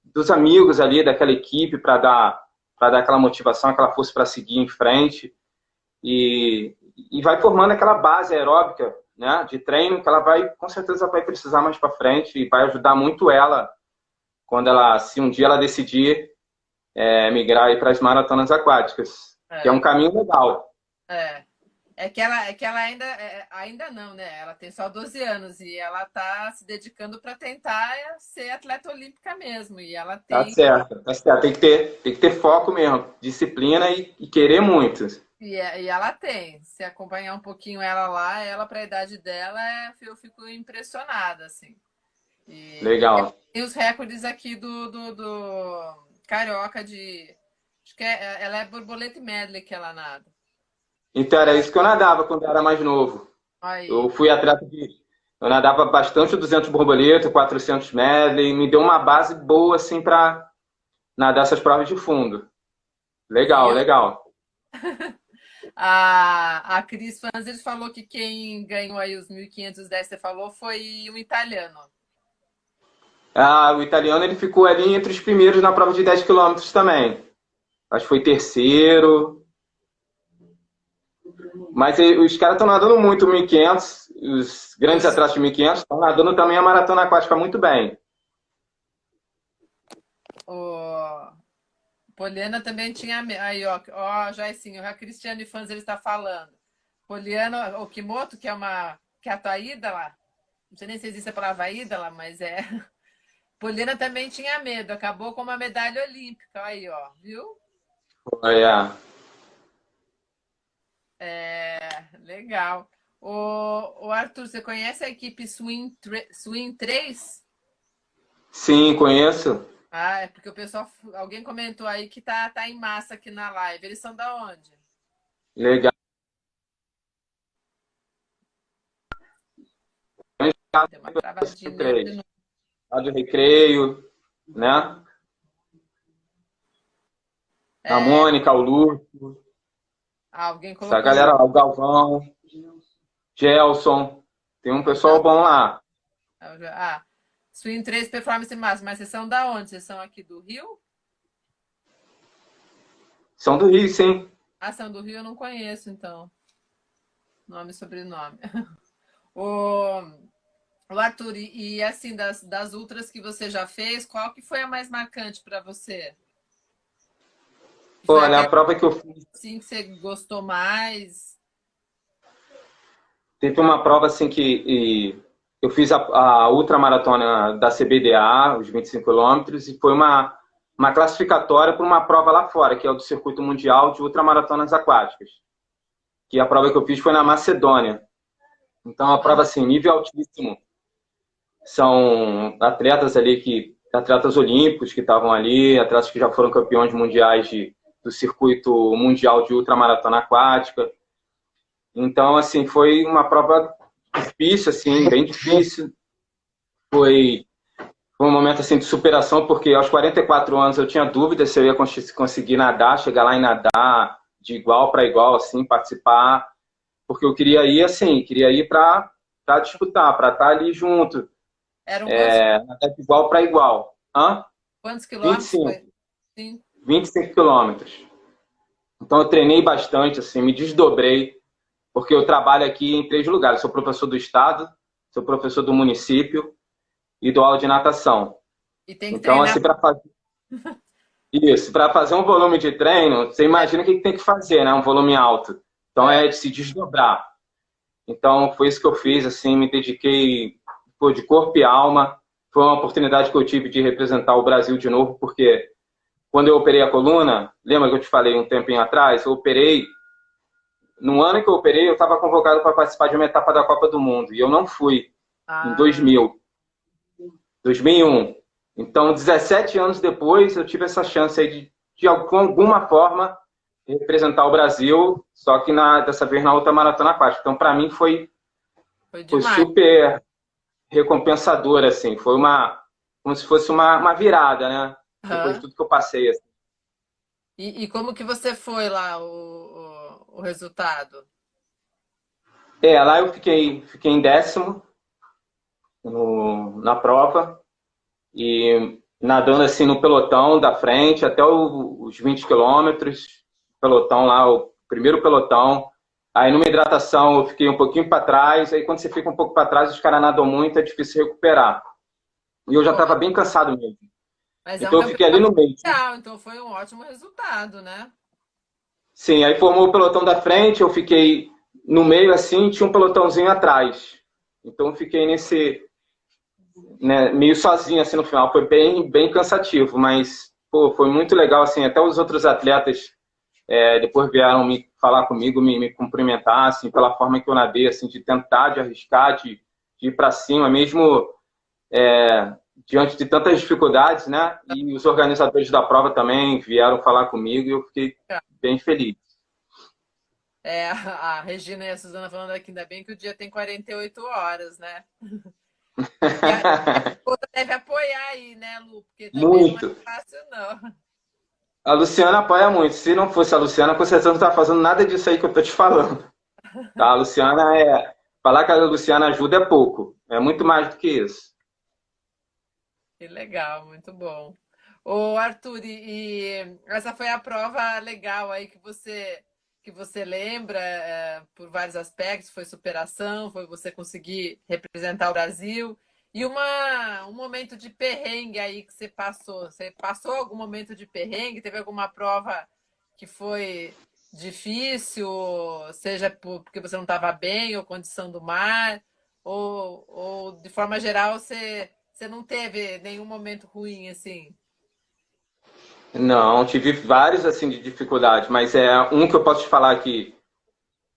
dos amigos ali, daquela equipe, para dar aquela motivação, aquela força para seguir em frente. E vai formando aquela base aeróbica, né, de treino, que ela com certeza vai precisar mais para frente e vai ajudar muito ela se um dia ela decidir migrar para as maratonas aquáticas, que é um caminho legal. É que ela ainda não, né? Ela tem só 12 anos e ela tá se dedicando para tentar ser atleta olímpica mesmo. E ela tem. Tá certo, tá certo. Tem que ter foco mesmo, disciplina e querer muito. E ela tem. Se acompanhar um pouquinho ela lá, ela para a idade dela, eu fico impressionada, assim. Legal. E os recordes aqui do Carioca de. Acho que ela é borboleta e medley que ela nada. Então, era isso que eu nadava quando eu era mais novo. Aí. Eu fui atleta eu nadava bastante 200 borboleta, 400 medley, me deu uma base boa, assim, para nadar essas provas de fundo. Legal, legal. A Cris Fanzer falou que quem ganhou aí os 1.510, você falou, foi um italiano. O italiano, ele ficou ali entre os primeiros na prova de 10 quilômetros também. Acho que foi terceiro. Mas os caras estão nadando muito 1.500, os grandes atletas de 1.500 estão nadando também a maratona aquática muito bem. O Poliana também tinha... Aí, ó, já assim, a Cristiane Fanzer está falando. Poliana, o Kimoto, que é a tua ídola, não sei nem se existe a palavra ídola, mas é... Poliana também tinha medo, acabou com uma medalha olímpica, aí, ó, viu? Olha. Legal. O Arthur, você conhece a equipe Swing 3? Sim, conheço. É porque alguém comentou aí que tá em massa aqui na live. Eles são da onde? Legal. Tem uma travadinha. Rádio Recreio, né? A Mônica, o Lúcio. Alguém colocou. Essa galera, o Galvão, Gelson. Tem um pessoal bom lá. Swing 3 Performance Máxima. Mas vocês são da onde? Vocês são aqui do Rio? São do Rio, sim. São do Rio, eu não conheço, então. Nome e sobrenome. O Arthur, e assim, das ultras que você já fez, qual que foi a mais marcante para você? Olha, a prova que eu fiz... Sim, que você gostou mais? Teve uma prova assim que eu fiz a ultramaratona da CBDA, os 25 quilômetros, e foi uma classificatória para uma prova lá fora, que é o do Circuito Mundial de Ultramaratonas Aquáticas. Que a prova que eu fiz foi na Macedônia. Então, a prova, assim, nível altíssimo. São atletas ali atletas olímpicos que estavam ali, atletas que já foram campeões mundiais do Circuito Mundial de Ultramaratona Aquática. Então, assim, foi uma prova difícil, assim, bem difícil. Foi um momento, assim, de superação, porque aos 44 anos eu tinha dúvida se eu ia conseguir nadar, chegar lá e nadar de igual para igual, assim, participar. Porque eu queria ir, assim, para disputar, para estar ali junto. Era nadar de igual para igual. Quantos quilômetros? 25. 25 quilômetros. Então, eu treinei bastante, assim, me desdobrei, porque eu trabalho aqui em 3 lugares. Sou professor do estado, sou professor do município e dou aula de natação. E tem que Então, treinar. assim, para fazer isso, para fazer um volume de treino, você imagina o que tem que fazer, né? Um volume alto. Então, é de se desdobrar. Então, foi isso que eu fiz, assim, me dediquei pô, de corpo e alma. Foi uma oportunidade que eu tive de representar o Brasil de novo, porque quando eu operei a coluna, lembra que eu te falei um tempinho atrás? Eu operei, no ano que eu operei, eu estava convocado para participar de uma etapa da Copa do Mundo, e eu não fui, em 2001. Então, 17 anos depois, eu tive essa chance aí de alguma forma, representar o Brasil, só que dessa vez na outra maratona aquática. Então, para mim, foi super recompensador, assim. Foi como se fosse uma virada, né? Depois de tudo que eu passei. Assim. E como que você foi lá, o resultado? Lá eu fiquei em 10º na prova e nadando assim no pelotão da frente até os 20 quilômetros, pelotão lá, o primeiro pelotão. Aí numa hidratação eu fiquei um pouquinho para trás, aí quando você fica um pouco para trás os caras nadam muito, é difícil recuperar. E eu já estava bem cansado mesmo. Mas então eu fiquei ali no meio. Então foi um ótimo resultado, né? Sim, aí formou o pelotão da frente, eu fiquei no meio assim, tinha um pelotãozinho atrás. Então eu fiquei nesse, né, meio sozinho assim no final. Foi bem cansativo, mas pô, foi muito legal assim. Até os outros atletas depois vieram me falar comigo, me cumprimentar assim, pela forma que eu nadei, assim, de tentar, de arriscar, de ir para cima, mesmo diante de tantas dificuldades, né? E os organizadores da prova também vieram falar comigo e eu fiquei bem feliz. A Regina e a Suzana falando aqui, ainda bem que o dia tem 48 horas, né? E a outra deve apoiar aí, né, Lu? Porque também muito. não é fácil, não. A Luciana apoia muito. Se não fosse a Luciana, com certeza não tá fazendo nada disso aí que eu tô te falando. Tá? A Luciana falar que a Luciana ajuda é pouco. É muito mais do que isso. Que legal, muito bom. Ô, Arthur, e essa foi a prova legal aí que você lembra por vários aspectos, foi superação, foi você conseguir representar o Brasil. E um momento de perrengue aí que você passou. Você passou algum momento de perrengue? Teve alguma prova que foi difícil, seja porque você não estava bem, ou condição do mar, ou de forma geral você não teve nenhum momento ruim assim? Não, tive vários assim de dificuldade, mas um que eu posso te falar que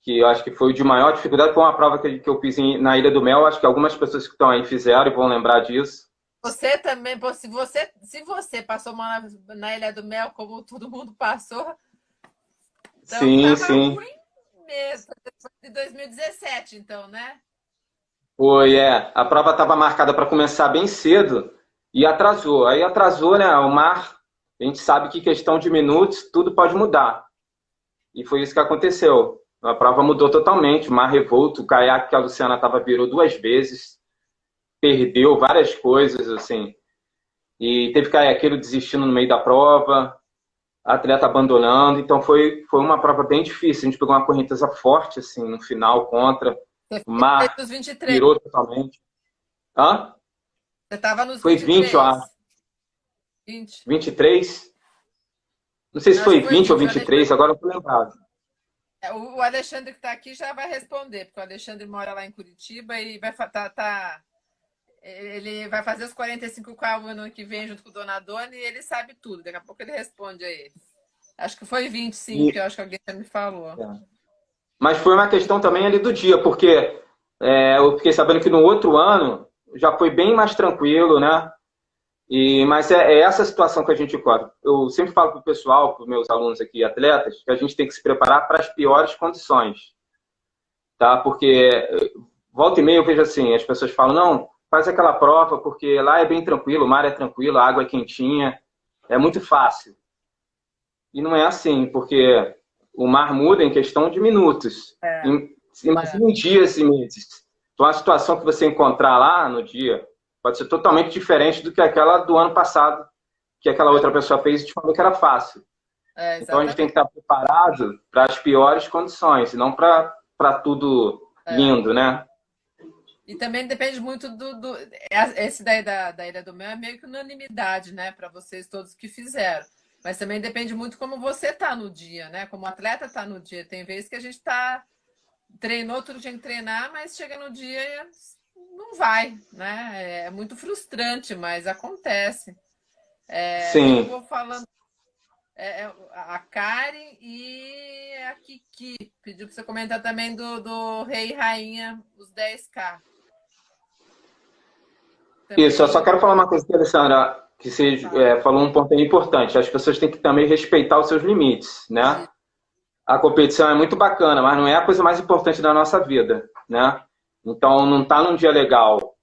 eu acho que foi o de maior dificuldade, foi uma prova que eu fiz na Ilha do Mel. Acho que algumas pessoas que estão aí fizeram e vão lembrar disso. Você também, se você passou mal na Ilha do Mel, como todo mundo passou, então sim. Ruim mesmo. Foi de 2017, então, né? Foi, a prova estava marcada para começar bem cedo e atrasou. Aí atrasou, né? O mar, a gente sabe que questão de minutos tudo pode mudar. E foi isso que aconteceu. A prova mudou totalmente, o mar revolto, o caiaque que a Luciana estava virou 2 vezes, perdeu várias coisas, assim. E teve caiaqueiro desistindo no meio da prova, atleta abandonando. Então foi uma prova bem difícil. A gente pegou uma correnteza forte, assim, no final, contra. O mar virou totalmente. Hã? Você estava nos foi 23? 20, eu acho. 20. 23? Não sei se foi 20 ou 23, agora eu tô lembrado. O Alexandre que está aqui já vai responder, porque o Alexandre mora lá em Curitiba e ele vai fazer os 45 com a ano que vem junto com o Dona Dona e ele sabe tudo. Daqui a pouco ele responde aí. Acho que foi 20, sim, que eu acho que alguém já me falou. Mas foi uma questão também ali do dia, porque eu fiquei sabendo que no outro ano já foi bem mais tranquilo, né? Mas é essa situação que a gente corre. Eu sempre falo para o pessoal, para os meus alunos aqui, atletas, que a gente tem que se preparar para as piores condições. Tá? Porque volta e meia eu vejo assim, as pessoas falam, não, faz aquela prova porque lá é bem tranquilo, o mar é tranquilo, a água é quentinha, é muito fácil. E não é assim, porque o mar muda em questão de minutos. Imagina em dias e meses. Então a situação que você encontrar lá no dia pode ser totalmente diferente do que aquela do ano passado, que aquela outra pessoa fez e te falou que era fácil. Então a gente tem que estar preparado para as piores condições, e não para tudo lindo, né? E também depende muito esse daí da Ilha do Mel é meio que unanimidade, né, para vocês todos que fizeram. Mas também depende muito como você tá no dia, né? Como o atleta tá no dia. Tem vezes que a gente treinou tudo que tinha que treinar, mas chega no dia e não vai, né? É muito frustrante, mas acontece. Eu Sim. vou falando a Karen e a Kiki. Pediu para você comentar também do Rei e Rainha, os 10K. Isso, eu só Também. quero falar uma coisa, Alessandra, que você falou um ponto aí importante. As pessoas têm que também respeitar os seus limites, né? A competição é muito bacana, mas não é a coisa mais importante da nossa vida, né? Então, não tá num dia legal,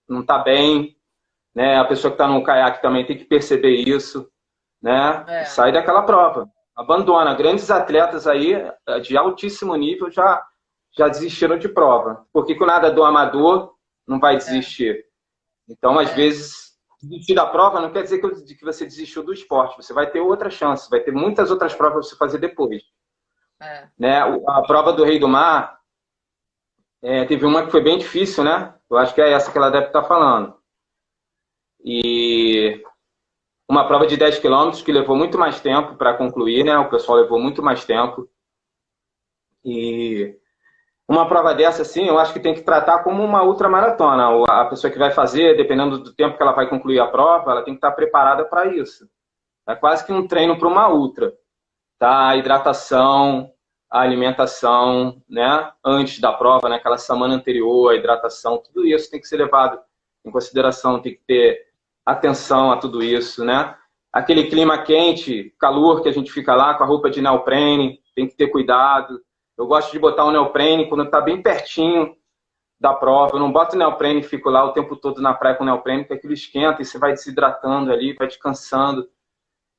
não tá bem, né? A pessoa que está no caiaque também tem que perceber isso, né? E É, sai daquela prova. Abandona. Grandes atletas aí de altíssimo nível já desistiram de prova. Por que o nadador amador não vai é, desistir? Então, às é, vezes, desistir da prova não quer dizer que você desistiu do esporte. Você vai ter outra chance, vai ter muitas outras provas para você fazer depois. é. Né? A prova do Rei do Mar, teve uma que foi bem difícil, né? Eu acho que é essa que ela deve estar falando. E uma prova de 10 quilômetros que levou muito mais tempo para concluir, né? O pessoal levou muito mais tempo. E uma prova dessa, assim, eu acho que tem que tratar como uma ultramaratona. A pessoa que vai fazer, dependendo do tempo que ela vai concluir a prova, ela tem que estar preparada para isso. É quase que um treino para uma ultra. Tá? A hidratação, a alimentação, né? Antes da prova, naquela semana anterior, a hidratação, tudo isso tem que ser levado em consideração, tem que ter atenção a tudo isso, né? Aquele clima quente, calor que a gente fica lá com a roupa de neoprene, tem que ter cuidado. Eu gosto de botar um neoprene quando está bem pertinho da prova. Eu não boto neoprene e fico lá o tempo todo na praia com neoprene, porque aquilo esquenta e você vai desidratando ali, vai descansando.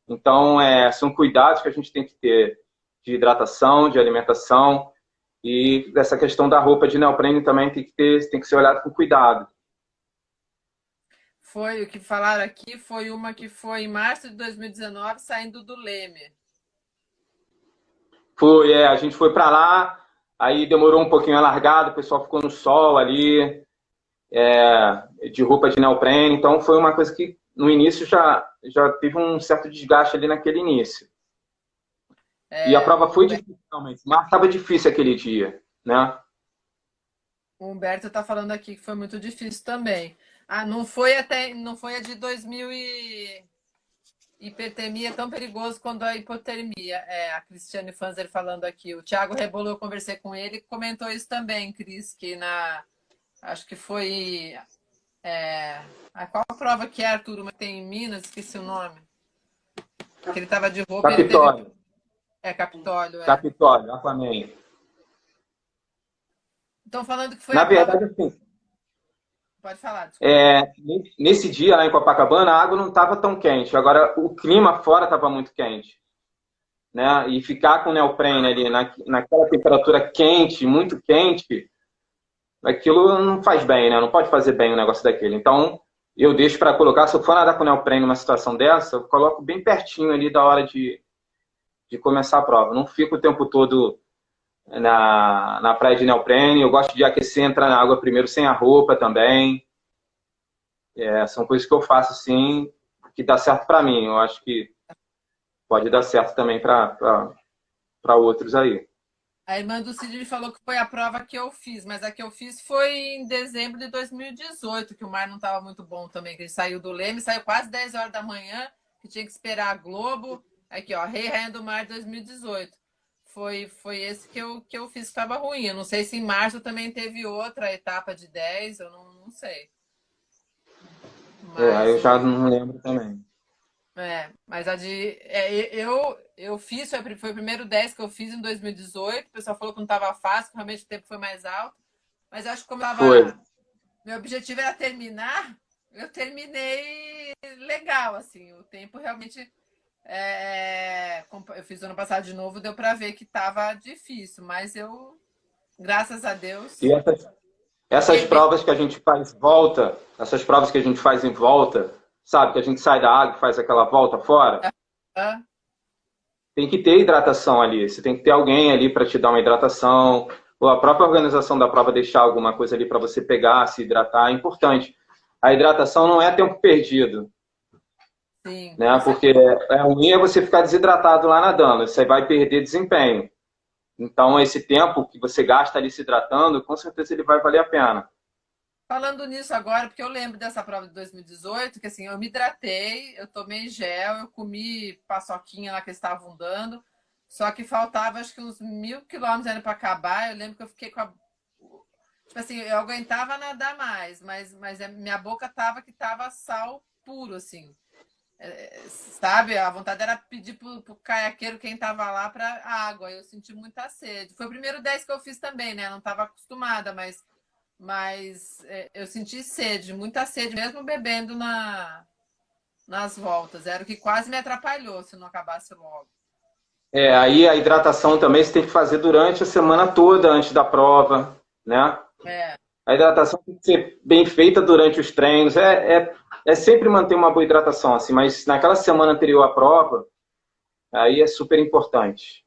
Então, são cuidados que a gente tem que ter de hidratação, de alimentação e essa questão da roupa de neoprene também tem que ser olhado com cuidado. Foi o que falaram aqui, foi uma que foi em março de 2019, saindo do Leme. A gente foi para lá, aí demorou um pouquinho a largada, o pessoal ficou no sol ali, de roupa de neoprene, então foi uma coisa que no início já teve um certo desgaste ali naquele início. E a prova O foi difícil, realmente, mas estava difícil aquele dia, né? Humberto está falando aqui que foi muito difícil também. Não foi a de 2000 e hipertermia é tão perigoso quanto a hipotermia. A Cristiane Fanzer falando aqui. O Thiago Rebolo, eu conversei com ele, comentou isso também, Cris, que acho que foi qual a prova que é, Arthur, mas tem em Minas, esqueci o nome. Que ele estava de roupa e ele teve. Capitólio. Capitólio, Capitólio, Aquaman. Estão falando que foi Na a prova. verdade, assim, Pode falar, desculpa. nesse dia lá em Copacabana, a água não estava tão quente. Agora, o clima fora estava muito quente. Né? E ficar com neoprene ali naquela temperatura quente, muito quente, aquilo não faz bem, né? Não pode fazer bem um negócio daquele. Então, eu deixo para colocar, se eu for nadar com neoprene numa situação dessa, eu coloco bem pertinho ali da hora de começar a prova. Não fico o tempo todo na praia de neoprene. Eu gosto de aquecer, entrar na água primeiro sem a roupa também. São coisas que eu faço assim, que dá certo para mim. Eu acho que pode dar certo também para outros aí. A irmã do Cid falou que foi a prova que eu fiz, mas a que eu fiz foi em dezembro de 2018, que o mar não estava muito bom também, que ele saiu do Leme, saiu quase 10 horas da manhã, que tinha que esperar a Globo. Aqui, ó, Rei e Rainha do Mar 2018. Foi esse que eu fiz, que estava ruim. Eu não sei se em março também teve outra etapa de 10, eu não sei. Aí eu já não lembro também. Mas a de. Eu fiz, foi o primeiro 10 que eu fiz em 2018. O pessoal falou que não estava fácil, que realmente o tempo foi mais alto. Mas acho que como meu objetivo era terminar, eu terminei legal, assim. O tempo realmente. Eu fiz ano passado de novo, deu para ver que estava difícil, mas eu, graças a Deus. E essas provas que a gente faz volta, essas provas que a gente faz em volta, sabe, que a gente sai da água e faz aquela volta fora, tem que ter hidratação ali. Você tem que ter alguém ali para te dar uma hidratação, ou a própria organização da prova deixar alguma coisa ali para você pegar, se hidratar, é importante. A hidratação não é tempo perdido. Sim. Né? Porque é ruim você ficar desidratado lá nadando, você vai perder desempenho. Então, esse tempo que você gasta ali se hidratando, com certeza ele vai valer a pena. Falando nisso agora, porque eu lembro dessa prova de 2018, que assim, eu me hidratei, eu tomei gel, eu comi paçoquinha lá que eles estavam dando, só que faltava acho que uns 1.000 quilômetros ainda para acabar. Eu lembro que eu fiquei com a... Tipo assim, eu aguentava nadar mais, mas a minha boca tava sal puro, assim. Sabe? A vontade era pedir pro caiaqueiro quem tava lá para água. Eu senti muita sede. Foi o primeiro 10 que eu fiz também, né? Não estava acostumada, mas eu senti sede, muita sede, mesmo bebendo nas voltas. Era o que quase me atrapalhou se não acabasse logo. Aí a hidratação também você tem que fazer durante a semana toda antes da prova, né? A hidratação tem que ser bem feita durante os treinos. É sempre manter uma boa hidratação, assim, mas naquela semana anterior à prova, aí é super importante.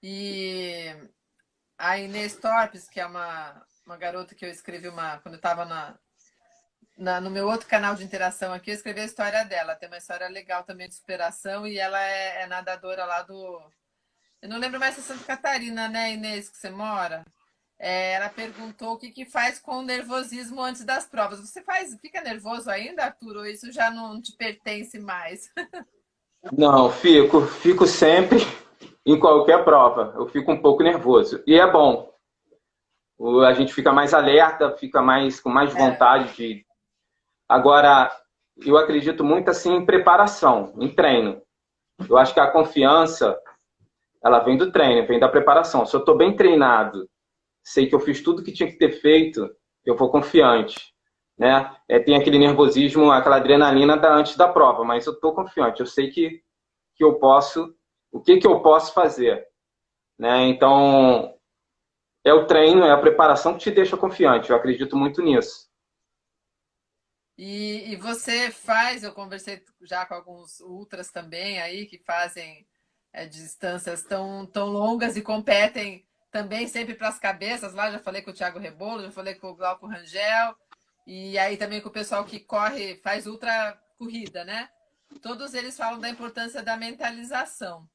E a Inês Torpes, que é uma garota que eu escrevi quando eu estava no meu outro canal de interação aqui, eu escrevi a história dela. Tem uma história legal também de superação e ela é nadadora lá do... Eu não lembro mais se é Santa Catarina, né, Inês, que você mora? Ela perguntou o que faz com o nervosismo antes das provas. Você fica nervoso ainda, Arthur, ou isso já não te pertence mais? Não, fico sempre em qualquer prova. Eu fico um pouco nervoso. E é bom. A gente fica mais alerta, fica com mais vontade de... Agora, eu acredito muito assim em preparação, em treino. Eu acho que a confiança, ela vem do treino, vem da preparação. Se eu estou bem treinado, sei que eu fiz tudo que tinha que ter feito, eu vou confiante, né? Tem aquele nervosismo, aquela adrenalina antes da prova, mas eu estou confiante, eu sei que eu posso, o que eu posso fazer, né? Então, é o treino, é a preparação que te deixa confiante, eu acredito muito nisso. E você eu conversei já com alguns ultras também aí, que fazem distâncias tão longas e competem também sempre para as cabeças. Lá já falei com o Thiago Rebolo, já falei com o Glauco Rangel, e aí também com o pessoal que faz ultra corrida, né? Todos eles falam da importância da mentalização.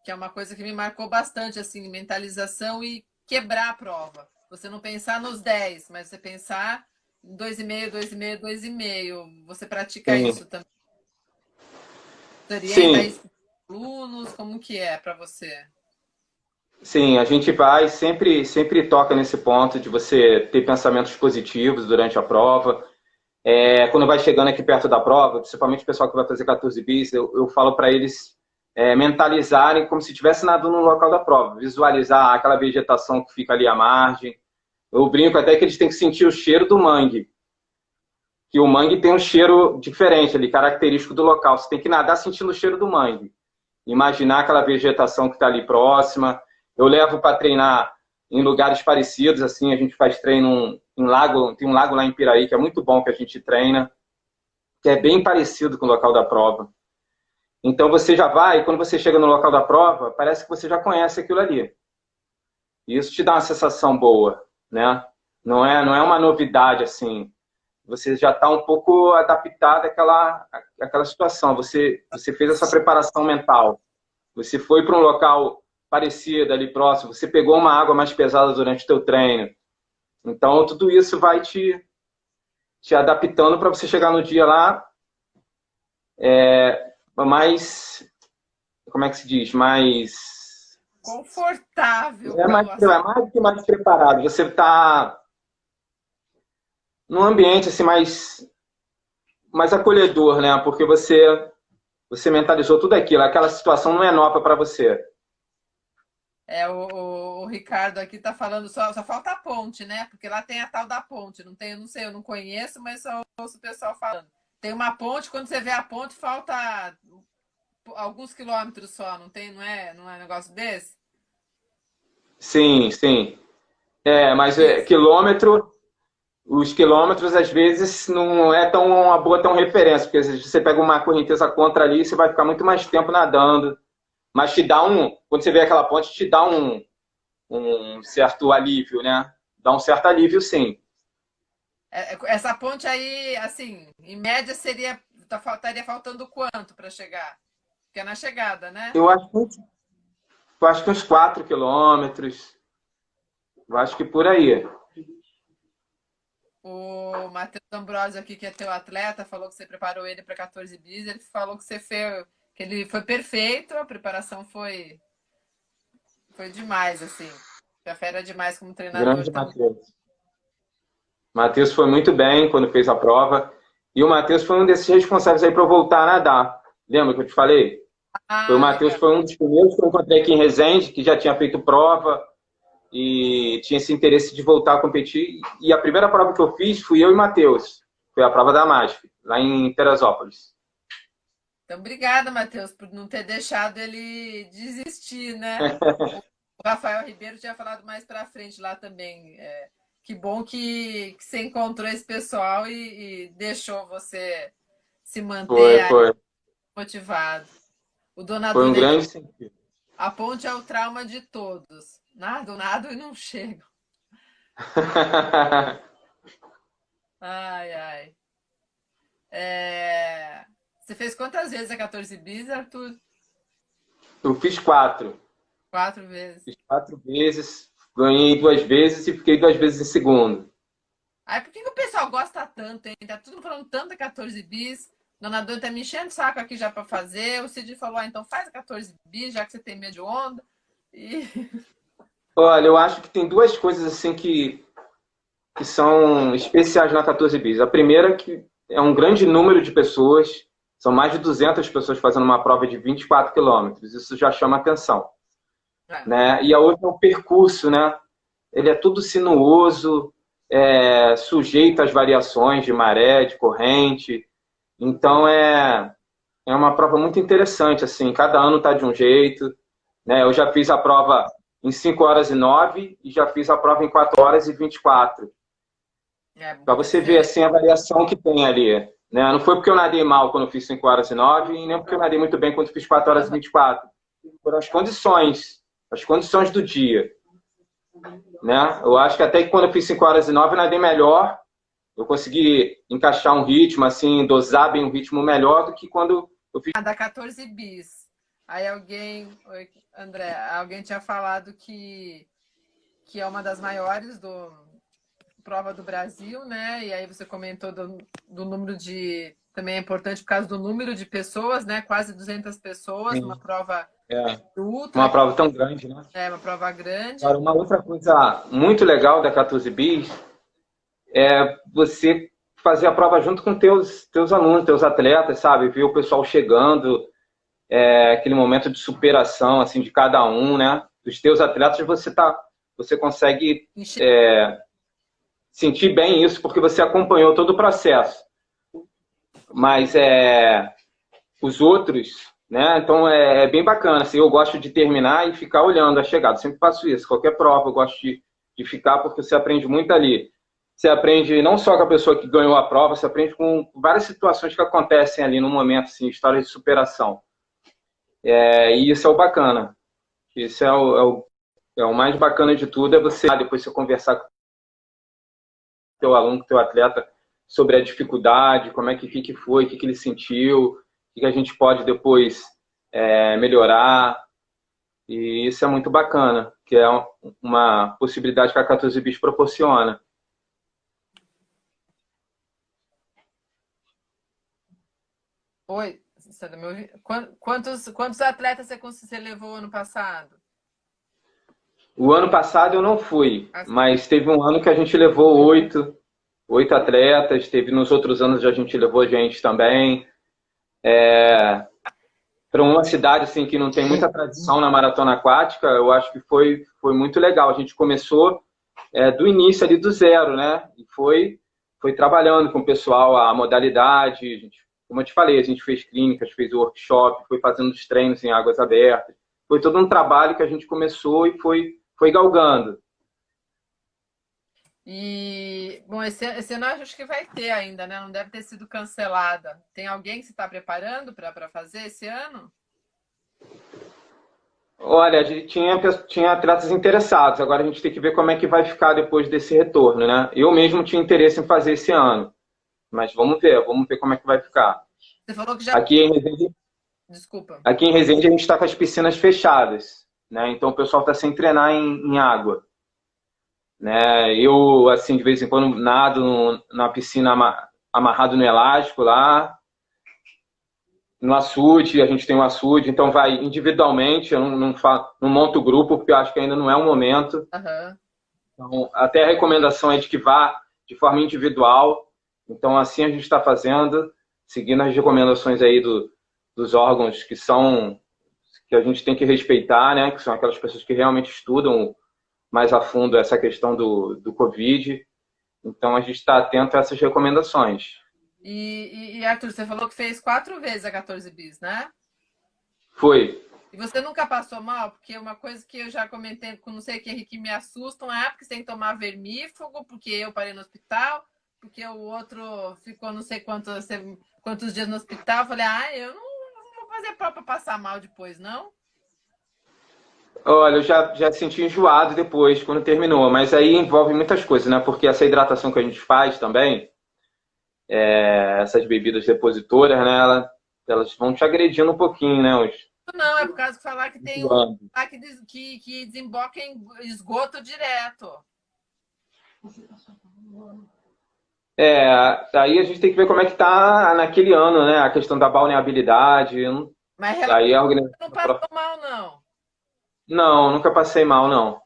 Que é uma coisa que me marcou bastante, assim, mentalização e quebrar a prova. Você não pensar nos 10, mas você pensar em 2,5, 2,5, 2,5. Você pratica isso também? Orienta isso para os alunos? Como que é para você? Sim, a gente vai, sempre toca nesse ponto de você ter pensamentos positivos durante a prova. Quando vai chegando aqui perto da prova, principalmente o pessoal que vai fazer 14 bis, eu falo para eles mentalizarem como se estivesse nadando no local da prova, visualizar aquela vegetação que fica ali à margem. Eu brinco até que eles têm que sentir o cheiro do mangue, que o mangue tem um cheiro diferente ali, característico do local. Você tem que nadar sentindo o cheiro do mangue. Imaginar aquela vegetação que está ali próxima. Eu levo para treinar em lugares parecidos, assim, a gente faz treino em lago, tem um lago lá em Piraí, que é muito bom que a gente treina, que é bem parecido com o local da prova. Então você já vai, quando você chega no local da prova, parece que você já conhece aquilo ali. E isso te dá uma sensação boa, né? Não é uma novidade, assim. Você já está um pouco adaptado àquela situação. Você fez essa preparação mental. Você foi para um local parecido ali próximo, você pegou uma água mais pesada durante o teu treino. Então, tudo isso vai te adaptando para você chegar no dia lá mais, como é que se diz? Mais... confortável. Mais do que mais preparado. Você está num ambiente assim, mais acolhedor, né? Porque você mentalizou tudo aquilo. Aquela situação não é nova para você. O Ricardo aqui está falando, só falta a ponte, né? Porque lá tem a tal da ponte. Eu não sei, eu não conheço, mas só ouço o pessoal falando. Tem uma ponte, quando você vê a ponte, falta alguns quilômetros só, não é um negócio desse? Sim. Mas quilômetro, os quilômetros às vezes não é uma boa referência, porque se você pega uma correnteza contra ali, você vai ficar muito mais tempo nadando. mas te dá quando você vê aquela ponte, te dá um certo alívio, né? Dá um certo alívio, sim. Essa ponte aí, assim, em média estaria faltando quanto para chegar? Porque é na chegada, né? Eu acho, eu acho que uns 4 quilômetros, eu acho que por aí. O Matheus Ambrosio aqui, que é teu atleta, falou que você preparou ele para 14 bis. Ele falou que você fez, que ele foi perfeito, a preparação foi demais, assim. Já fera demais como treinador Grande também. Matheus. Matheus foi muito bem quando fez a prova. E o Matheus foi um desses responsáveis aí para eu voltar a nadar. Lembra que eu te falei? O Ah, Matheus legal. foi um dos primeiros que eu encontrei aqui em Resende, que já tinha feito prova e tinha esse interesse de voltar a competir. E a primeira prova que eu fiz fui eu e Matheus. Foi a prova da MASP, lá em Teresópolis. Então, obrigada, Matheus, por não ter deixado ele desistir, né? O Rafael Ribeiro tinha falado mais para frente lá também. Que bom que você encontrou esse pessoal e deixou você se manter Foi, aí foi. motivado. O Foi donador um aqui, grande sentido. a ponte é o trauma de todos. Nado e não chego. Ai, ai. Você fez quantas vezes a 14 bis, Arthur? Eu fiz 4. 4 vezes. Fiz 4 vezes, ganhei 2 vezes e fiquei 2 vezes em segundo. Aí, por que o pessoal gosta tanto, hein? Tá tudo falando tanto da 14 bis. Dona Dona tá me enchendo o saco aqui já para fazer. O Cid falou: então faz a 14 bis, já que você tem medo de onda. E... Olha, eu acho que tem duas coisas assim que são especiais na 14 bis. A primeira é que é um grande número de pessoas, são mais de 200 pessoas fazendo uma prova de 24 quilômetros. Isso já chama atenção. Né? E a outra é o percurso, né? Ele é tudo sinuoso, sujeito às variações de maré, de corrente. Então é uma prova muito interessante, assim, cada ano está de um jeito. Né? Eu já fiz a prova em 5 horas e 9 e já fiz a prova em 4 horas e 24. Para você ver assim, a variação que tem ali. Né? Não foi porque eu nadei mal quando eu fiz 5 horas e 9 e nem porque eu nadei muito bem quando eu fiz 4 horas e 24. Foram as condições do dia. Né? Eu acho que até que quando eu fiz 5 horas e 9 eu nadei melhor. Eu consegui encaixar um ritmo, assim, dosar bem um ritmo melhor do que quando eu fiz. Da 14 bis. Aí Oi, André, alguém tinha falado que é uma das maiores prova do Brasil, né? E aí você comentou do número de... Também é importante por causa do número de pessoas, né? Quase 200 pessoas, Sim. uma prova ultra. Uma prova tão grande, né? Uma prova grande. Agora, uma outra coisa muito legal da 14 bis é você fazer a prova junto com teus alunos, teus atletas, sabe? Ver o pessoal chegando, aquele momento de superação, assim, de cada um, né? Dos teus atletas, você consegue sentir bem isso, porque você acompanhou todo o processo. Mas os outros, né? Então é bem bacana. Assim, eu gosto de terminar e ficar olhando a chegada. Eu sempre faço isso. Qualquer prova eu gosto de ficar, porque você aprende muito ali. Você aprende não só com a pessoa que ganhou a prova, você aprende com várias situações que acontecem ali no momento, assim, história de superação. E isso é o bacana. Isso é o mais bacana de tudo, é você depois você conversar com o teu aluno, com o teu atleta, sobre a dificuldade, como é que foi, o que ele sentiu, o que a gente pode depois melhorar. E isso é muito bacana, que é uma possibilidade que a 14 bis proporciona. Oi, você está me ouvindo? Quantos atletas você levou ano passado? O ano passado eu não fui, mas teve um ano que a gente levou 8 atletas, teve nos outros anos a gente levou gente também. Para uma cidade assim, que não tem muita tradição na maratona aquática, eu acho que foi muito legal. A gente começou do início ali do zero, né? E foi trabalhando com o pessoal a modalidade. Como eu te falei, a gente fez clínicas, fez workshop, foi fazendo os treinos em águas abertas. Foi todo um trabalho que a gente começou e foi galgando. E, bom, esse ano eu acho que vai ter ainda, né? Não deve ter sido cancelada. Tem alguém que se está preparando para fazer esse ano? Olha, a gente tinha atletas interessados, agora a gente tem que ver como é que vai ficar depois desse retorno, né? Eu mesmo tinha interesse em fazer esse ano, mas vamos ver como é que vai ficar. Você falou que já... Aqui em Resende, Desculpa. aqui em Resende a gente está com as piscinas fechadas, né? Então o pessoal está sem treinar em água, né? Eu, assim, de vez em quando nado na piscina amarrado no elástico lá, no açude, a gente tem um açude, então vai individualmente, eu não monto o grupo, porque eu acho que ainda não é o momento. Aham. Então, até a recomendação é de que vá de forma individual. Então, assim a gente está fazendo, seguindo as recomendações aí dos órgãos que a gente tem que respeitar, né? Que são aquelas pessoas que realmente estudam mais a fundo essa questão do Covid. Então, a gente está atento a essas recomendações. E Arthur, você falou que fez 4 vezes a 14 bis, né? Foi. E você nunca passou mal? Porque uma coisa que eu já comentei com não sei quem que me assustam é porque você tem que tomar vermífugo, porque eu parei no hospital, porque o outro ficou não sei quantos dias no hospital. Eu falei, eu não vou fazer prova para passar mal depois, não? Olha, eu já senti enjoado depois, quando terminou, mas aí envolve muitas coisas, né? Porque essa hidratação que a gente faz também, essas bebidas depositoras, né? Elas vão te agredindo um pouquinho, né? Não, é por causa de falar que tem um lá que desemboca em esgoto direto. Aí a gente tem que ver como é que tá naquele ano, né? A questão da balneabilidade. Mas Aí a relaxa, não organização... passou mal, não. Não, nunca passei mal, não.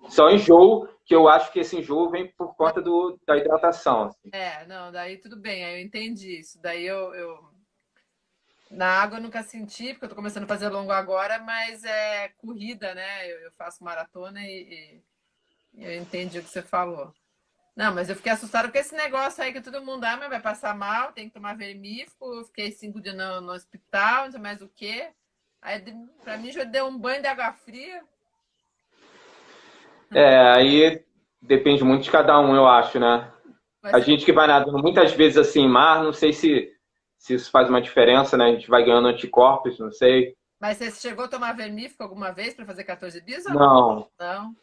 Só enjoo, que eu acho que esse enjoo vem por conta da hidratação. Assim. Não, daí tudo bem, aí eu entendi isso. Daí na água eu nunca senti, porque eu tô começando a fazer longo agora, mas é corrida, né? Eu faço maratona e eu entendi o que você falou. Não, mas eu fiquei assustada com esse negócio aí que todo mundo mas vai passar mal, tem que tomar vermífugo. Eu fiquei 5 dias no hospital, não sei mais o quê. Aí, pra mim, já deu um banho de água fria. Aí depende muito de cada um, eu acho, né? A gente que vai nadando muitas vezes assim em mar, não sei se isso faz uma diferença, né? A gente vai ganhando anticorpos, não sei. Mas você chegou a tomar vermífugo alguma vez para fazer 14 bis? Não. Não?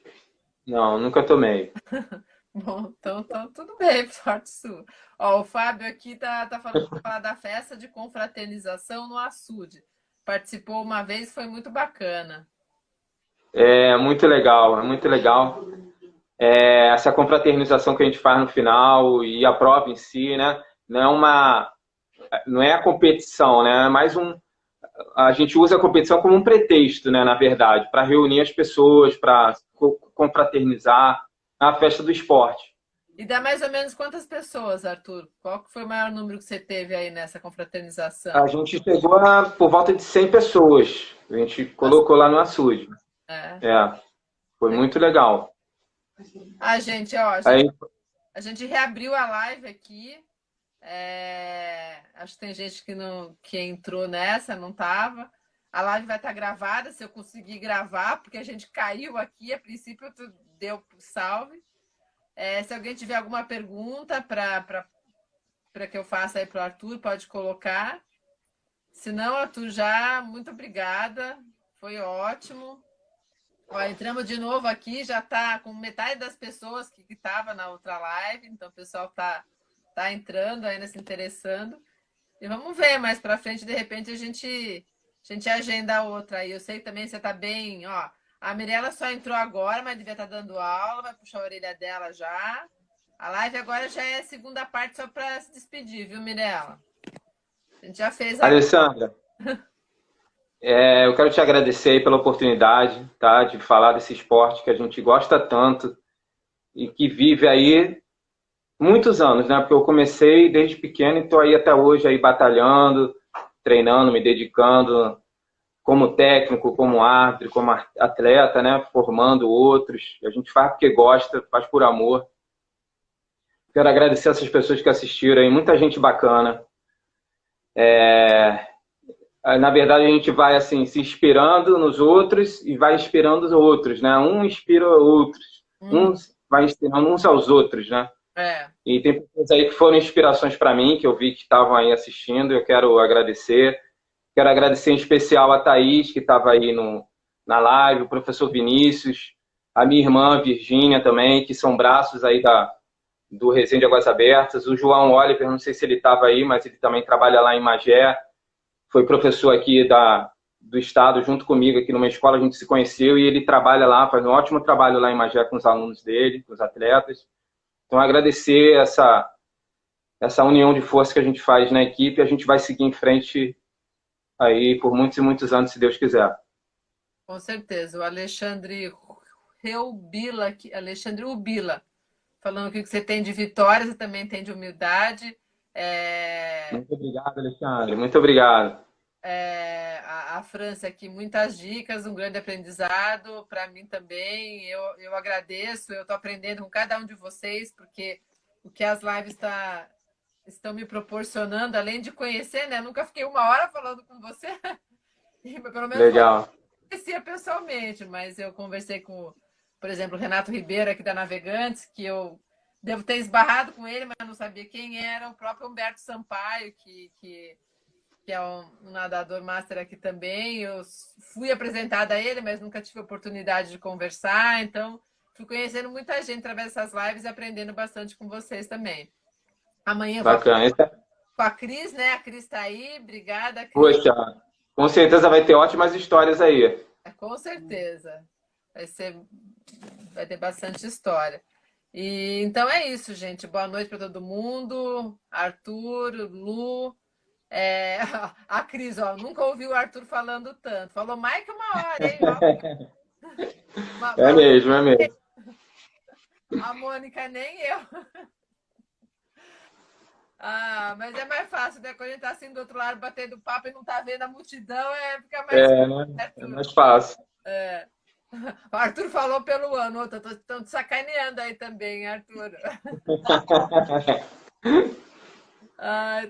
Não, nunca tomei. Bom, então tudo bem, sorte sua. Ó, o Fábio aqui tá falando pra falar da festa de confraternização no açude. Participou uma vez, foi muito bacana. É muito legal, é muito legal. Essa confraternização que a gente faz no final e a prova em si, né? Não é a competição, né? É mais a gente usa a competição como um pretexto, né? Na verdade, para reunir as pessoas, para confraternizar na festa do esporte. E dá mais ou menos quantas pessoas, Arthur? Qual que foi o maior número que você teve aí nessa confraternização? A gente chegou por volta de 100 pessoas. A gente colocou lá no açude. Foi muito legal. Gente, ó, a gente reabriu a live aqui. Acho que tem gente que entrou nessa, não estava. A live vai estar gravada, se eu conseguir gravar, porque a gente caiu aqui, a princípio deu salve. Se alguém tiver alguma pergunta para que eu faça aí para o Arthur, pode colocar. Se não, Arthur, muito obrigada, foi ótimo. Ó, entramos de novo aqui, já está com metade das pessoas que estavam na outra live, então o pessoal tá entrando ainda, se interessando. E vamos ver mais para frente, de repente a gente agenda outra aí. Eu sei que também você está bem, ó. A Mirella só entrou agora, mas devia estar dando aula, vai puxar a orelha dela já. A live agora já é a segunda parte só para se despedir, viu, Mirella? A gente já fez a... Alessandra, eu quero te agradecer aí pela oportunidade, tá, de falar desse esporte que a gente gosta tanto e que vive aí muitos anos, né? Porque eu comecei desde pequeno e estou aí até hoje aí batalhando, treinando, me dedicando como técnico, como árbitro, como atleta, né? Formando outros. A gente faz porque gosta, faz por amor. Quero agradecer essas pessoas que assistiram aí, muita gente bacana. Na verdade, a gente vai assim se inspirando nos outros e vai inspirando os outros, né? Um inspira outros, uns vai inspirando uns aos outros, né? E tem pessoas aí que foram inspirações para mim, que eu vi que estavam aí assistindo, eu quero agradecer. Quero agradecer em especial a Thaís, que estava aí na live, o professor Vinícius, a minha irmã Virgínia também, que são braços aí do Resende Águas Abertas, o João Oliver, não sei se ele estava aí, mas ele também trabalha lá em Magé, foi professor aqui do estado junto comigo aqui numa escola, a gente se conheceu e ele trabalha lá, faz um ótimo trabalho lá em Magé com os alunos dele, com os atletas. Então, agradecer essa união de força que a gente faz na equipe, a gente vai seguir em frente aí por muitos e muitos anos, se Deus quiser. Com certeza. O Alexandre Ubila, Alexandre Ubila, falando que você tem de vitória, você também tem de humildade. Muito obrigado, Alexandre. Muito obrigado. A França aqui, muitas dicas, um grande aprendizado para mim também. Eu agradeço, eu estou aprendendo com cada um de vocês, porque o que as lives estão me proporcionando, além de conhecer, né? Eu nunca fiquei 1 hora falando com você, pelo menos legal. eu conhecia pessoalmente, mas eu conversei com, por exemplo, o Renato Ribeiro aqui da Navegantes, que eu devo ter esbarrado com ele, mas não sabia quem era, o próprio Humberto Sampaio, que é um nadador master aqui também. Eu fui apresentada a ele, mas nunca tive oportunidade de conversar, então fui conhecendo muita gente através dessas lives e aprendendo bastante com vocês também. Amanhã bacana. Com a Cris, né? A Cris está aí, obrigada, Cris. Poxa, com certeza vai ter ótimas histórias aí. Com certeza. Vai ter bastante história. E então é isso, gente. Boa noite para todo mundo. Arthur, Lu. A Cris, ó, nunca ouvi o Arthur falando tanto. Falou mais que 1 hora, hein? É mesmo, é mesmo. A Mônica, nem eu. Mas é mais fácil, né? Quando a gente tá assim do outro lado, batendo papo e não tá vendo a multidão, fica mais fácil. Né? É mais fácil. O Arthur falou pelo ano, estão te sacaneando aí também, Arthur.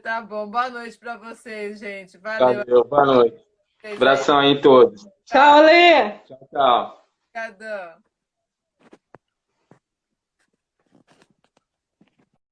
Tá bom. Boa noite para vocês, gente. Valeu. Boa noite. Abração aí em todos. Tchau, Lê. Tchau, tchau. Obrigadão.